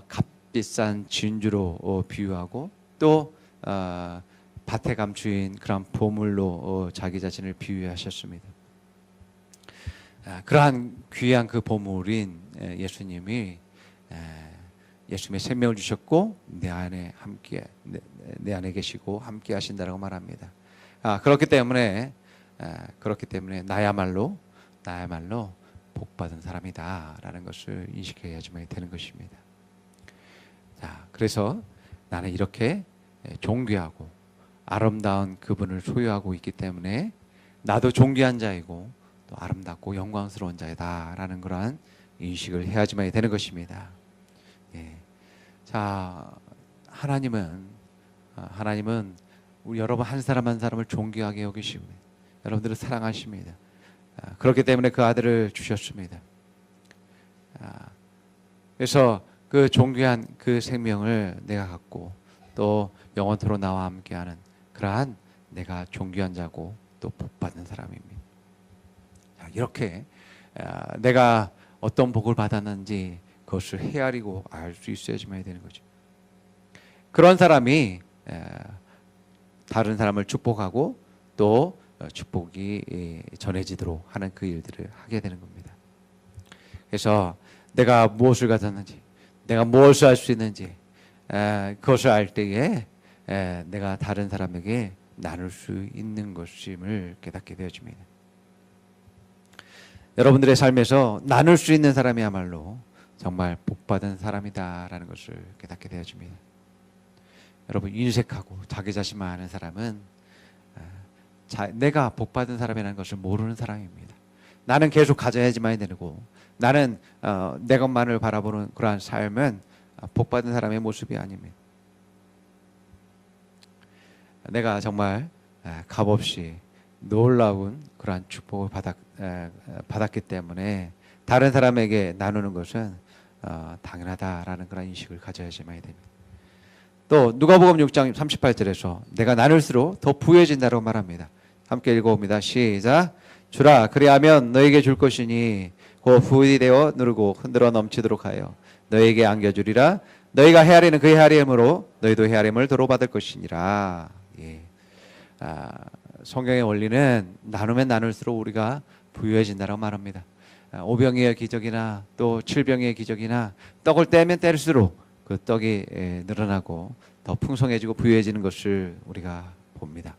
값비싼 진주로 비유하고, 또 밭에 감추인 그런 보물로 자기 자신을 비유하셨습니다. 그러한 귀한 그 보물인 예수님이 예수님의 생명을 주셨고 내 안에 계시고 함께 하신다라고 말합니다. 그렇기 때문에 나야말로 복받은 사람이다라는 것을 인식해야지만 되는 것입니다. 자, 그래서 나는 이렇게 존귀하고 아름다운 그분을 소유하고 있기 때문에 나도 존귀한 자이고 또 아름답고 영광스러운 자이다라는 그러한 인식을 해야지만 되는 것입니다. 자, 하나님은 우리 여러분 한 사람 한 사람을 존귀하게 여기십니다. 여러분들을 사랑하십니다. 그렇기 때문에 그 아들을 주셨습니다. 그래서 그 존귀한 그 생명을 내가 갖고 또 영원토록 나와 함께하는 그러한 내가 존귀한 자고 또 복받는 사람입니다. 이렇게 내가 어떤 복을 받았는지 그것을 헤아리고 알 수 있어야지만 되는 거죠. 그런 사람이 다른 사람을 축복하고 또 축복이 전해지도록 하는 그 일들을 하게 되는 겁니다. 그래서 내가 무엇을 가졌는지, 내가 무엇을 할 수 있는지 그것을 알 때에 내가 다른 사람에게 나눌 수 있는 것임을 깨닫게 되어집니다. 여러분들의 삶에서 나눌 수 있는 사람이야말로 정말 복받은 사람이다라는 것을 깨닫게 되어집니다. 여러분, 인색하고 자기 자신만 아는 사람은 내가 복받은 사람이라는 것을 모르는 사람입니다. 나는 계속 가져야지만 되고, 나는 내 것만을 바라보는 그러한 삶은 복받은 사람의 모습이 아닙니다. 내가 정말 값없이 놀라운 그러한 축복을 받았기 때문에 다른 사람에게 나누는 것은 당연하다라는 그런 인식을 가져야지만 됩니다. 또 누가복음 6장 38절에서 내가 나눌수록 더 부유해진다고 말합니다. 함께 읽어봅니다. 시작. 주라, 그리하면 너에게 줄 것이니 곧 부유히 되어 누르고 흔들어 넘치도록 하여 너에게 안겨주리라. 너희가 헤아리는 그 헤아림으로 너희도 헤아림을 도로받을 것이니라. 성경의 원리는 나누면 나눌수록 우리가 부유해진다고 말합니다. 오병이의 기적이나 또 칠병이의 기적이나 떡을 떼면 뗄수록 그 떡이 늘어나고 더 풍성해지고 부유해지는 것을 우리가 봅니다.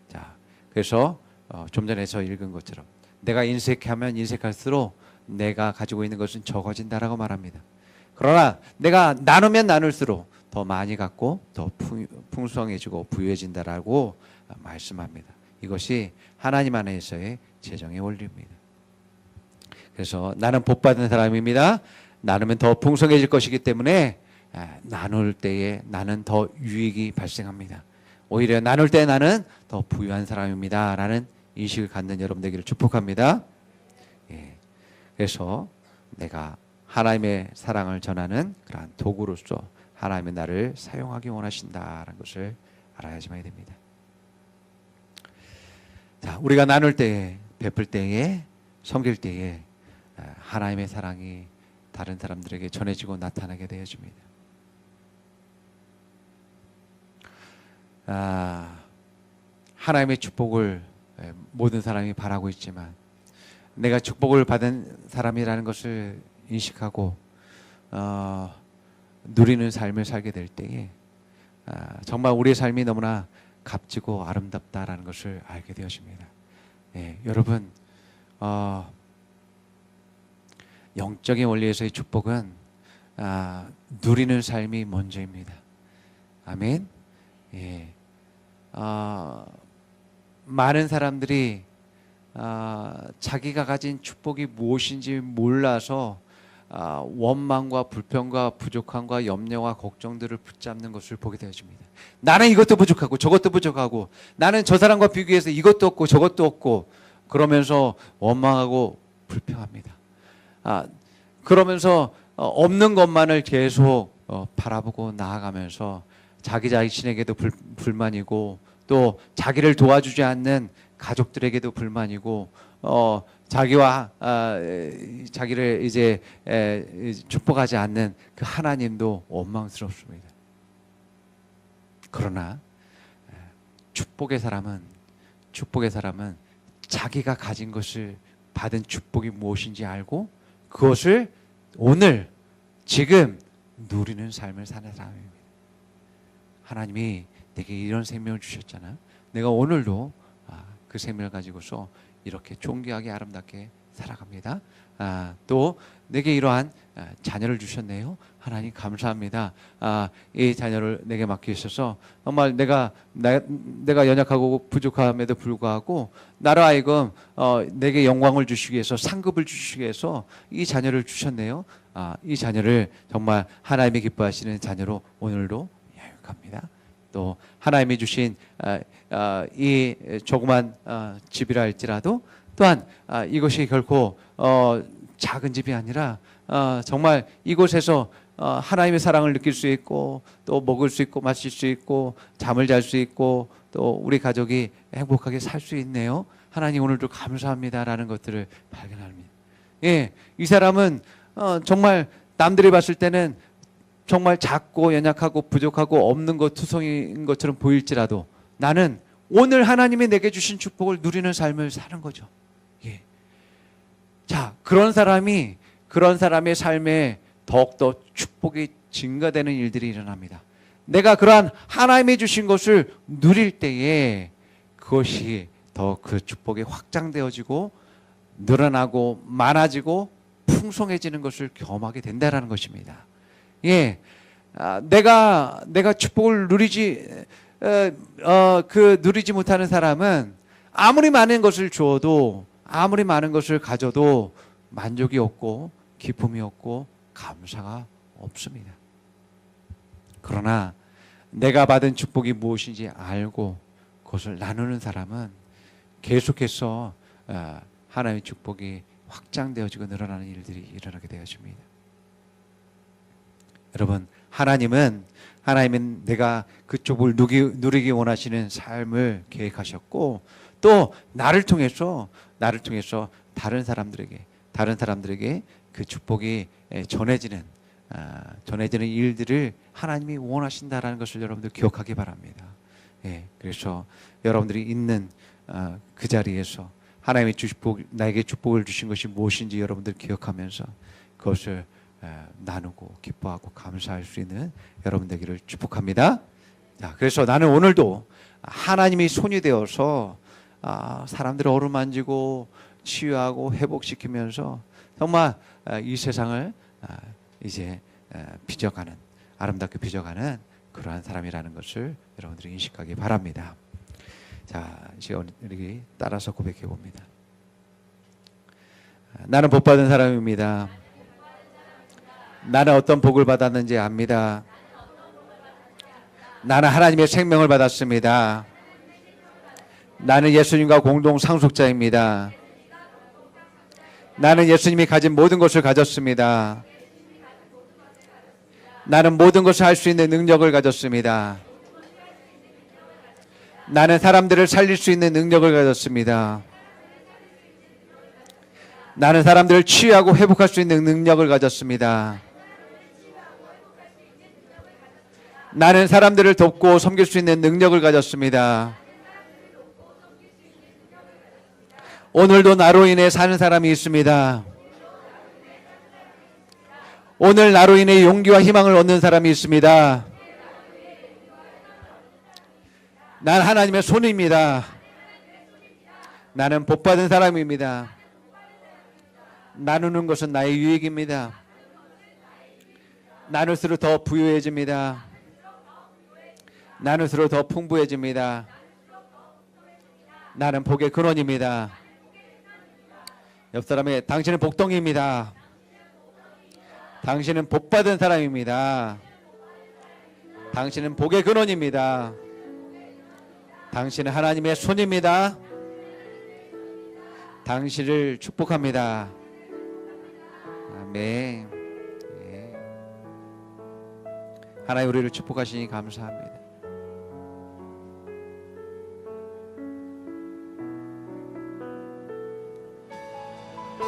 자, 그래서 좀 전에 저 읽은 것처럼 내가 인색하면 인색할수록 내가 가지고 있는 것은 적어진다라고 말합니다. 그러나 내가 나누면 나눌수록 더 많이 갖고 더 풍성해지고 부유해진다라고 말씀합니다. 이것이 하나님 안에서의 재정의 원리입니다. 그래서 나는 복받은 사람입니다. 나누면 더 풍성해질 것이기 때문에 나눌 때에 나는 더 유익이 발생합니다. 오히려 나눌 때 나는 더 부유한 사람입니다 라는 인식을 갖는 여러분 되기를 축복합니다. 그래서 내가 하나님의 사랑을 전하는 그러한 도구로서 하나님의 나를 사용하기 원하신다라는 것을 알아야지만 됩니다. 자, 우리가 나눌 때에, 베풀 때에, 섬길 때에 하나님의 사랑이 다른 사람들에게 전해지고 나타나게 되어집니다. 하나님의 축복을 모든 사람이 바라고 있지만 내가 축복을 받은 사람이라는 것을 인식하고 누리는 삶을 살게 될 때에 정말 우리의 삶이 너무나 값지고 아름답다라는 것을 알게 되어집니다. 여러분, 영적인 원리에서의 축복은 누리는 삶이 먼저입니다. 아멘. 많은 사람들이 자기가 가진 축복이 무엇인지 몰라서 원망과 불평과 부족함과 염려와 걱정들을 붙잡는 것을 보게 되어집니다. 나는 이것도 부족하고 저것도 부족하고 나는 저 사람과 비교해서 이것도 없고 저것도 없고 그러면서 원망하고 불평합니다. 그러면서 없는 것만을 계속 바라보고 나아가면서 자기 자신에게도 불만이고 또 자기를 도와주지 않는 가족들에게도 불만이고 자기와 자기를 이제 축복하지 않는 그 하나님도 원망스럽습니다. 그러나 축복의 사람은 자기가 가진 것을 받은 축복이 무엇인지 알고 그것을 오늘 지금 누리는 삶을 사는 사람입니다. 하나님이 내게 이런 생명을 주셨잖아. 내가 오늘도 그 생명을 가지고서 이렇게 존귀하게 아름답게 살아갑니다. 또 내게 이러한 자녀를 주셨네요. 하나님 감사합니다. 이 자녀를 내게 맡기셔서 정말 내가 연약하고 부족함에도 불구하고 나로 하여금 내게 영광을 주시기 위해서 상급을 주시기 위해서 이 자녀를 주셨네요. 이 자녀를 정말 하나님이 기뻐하시는 자녀로 오늘도 야육합니다. 또 하나님이 주신 이 조그만 집이라 할지라도 또한 이것이 결코 작은 집이 아니라 정말 이곳에서 하나님의 사랑을 느낄 수 있고 또 먹을 수 있고 마실 수 있고 잠을 잘 수 있고 또 우리 가족이 행복하게 살 수 있네요. 하나님 오늘도 감사합니다라는 것들을 발견합니다. 이 사람은 정말 남들이 봤을 때는 정말 작고 연약하고 부족하고 없는 것 투성인 것처럼 보일지라도 나는 오늘 하나님이 내게 주신 축복을 누리는 삶을 사는 거죠. 자, 그런 사람의 삶에 더욱더 축복이 증가되는 일들이 일어납니다. 내가 그러한 하나님이 주신 것을 누릴 때에 그것이 더 그 축복이 확장되어지고 늘어나고 많아지고 풍성해지는 것을 경험하게 된다는 것입니다. 내가 축복을 누리지 못하는 사람은 아무리 많은 것을 주어도 아무리 많은 것을 가져도 만족이 없고 기쁨이 없고 감사가 없습니다. 그러나 내가 받은 축복이 무엇인지 알고 그것을 나누는 사람은 계속해서 하나님의 축복이 확장되어지고 늘어나는 일들이 일어나게 되어집니다. 여러분, 하나님은 내가 그쪽을 누리기 원하시는 삶을 계획하셨고 또 나를 통해서 다른 사람들에게 그 축복이 전해지는 일들을 하나님이 원하신다라는 것을 여러분들 기억하기 바랍니다. 그래서 여러분들이 있는 그 자리에서 하나님의 나에게 축복을 주신 것이 무엇인지 여러분들 기억하면서 그것을 나누고 기뻐하고 감사할 수 있는 여러분 되기를 축복합니다. 자, 그래서 나는 오늘도 하나님이 손이 되어서 사람들을 어루만지고 치유하고 회복시키면서 정말 이 세상을 이제 아름답게 빚어가는 그러한 사람이라는 것을 여러분들이 인식하기 바랍니다. 자, 이제 우리 따라서 고백해 봅니다. 나는 복 받은 사람입니다. 나는 어떤 복을 받았는지 압니다. 나는 하나님의 생명을 받았습니다. 나는 예수님과 공동 상속자입니다. 나는 예수님이 가진 모든 것을 가졌습니다. 나는 모든 것을 할 수 있는 능력을 가졌습니다. 나는 사람들을 살릴 수 있는 능력을 가졌습니다. 나는 사람들을 치유하고 회복할 수 있는 능력을 가졌습니다. 나는 사람들을 돕고 섬길 수 있는 능력을 가졌습니다. 오늘도 나로 인해 사는 사람이 있습니다. 오늘 나로 인해 용기와 희망을 얻는 사람이 있습니다. 난 하나님의 손입니다. 나는 복받은 사람입니다. 나누는 것은 나의 유익입니다. 나눌수록 더 부유해집니다. 나눌수록 더 풍부해집니다. 나는 복의 근원입니다. 옆 사람에 당신은 복덩이입니다. 당신은 복받은 사람입니다. 당신은 복의 근원입니다. 당신은 하나님의 손입니다. 당신을 축복합니다. 아멘. 예. 하나님 우리를 축복하시니 감사합니다.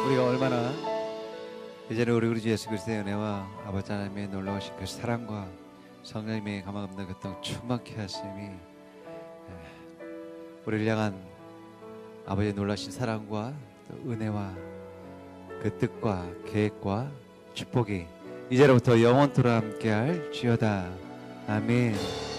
우리가 얼마나 이제는 우리 주 예수 그리스도의 은혜와 아버지 하나님의 놀라우신 그 사랑과 성령님의 감화감동 교통 충만케 하심이 우리를 향한 아버지의 놀라신 사랑과 또 은혜와 그 뜻과 계획과 축복이 이제로부터 영원토록 함께할 주여다. 아멘.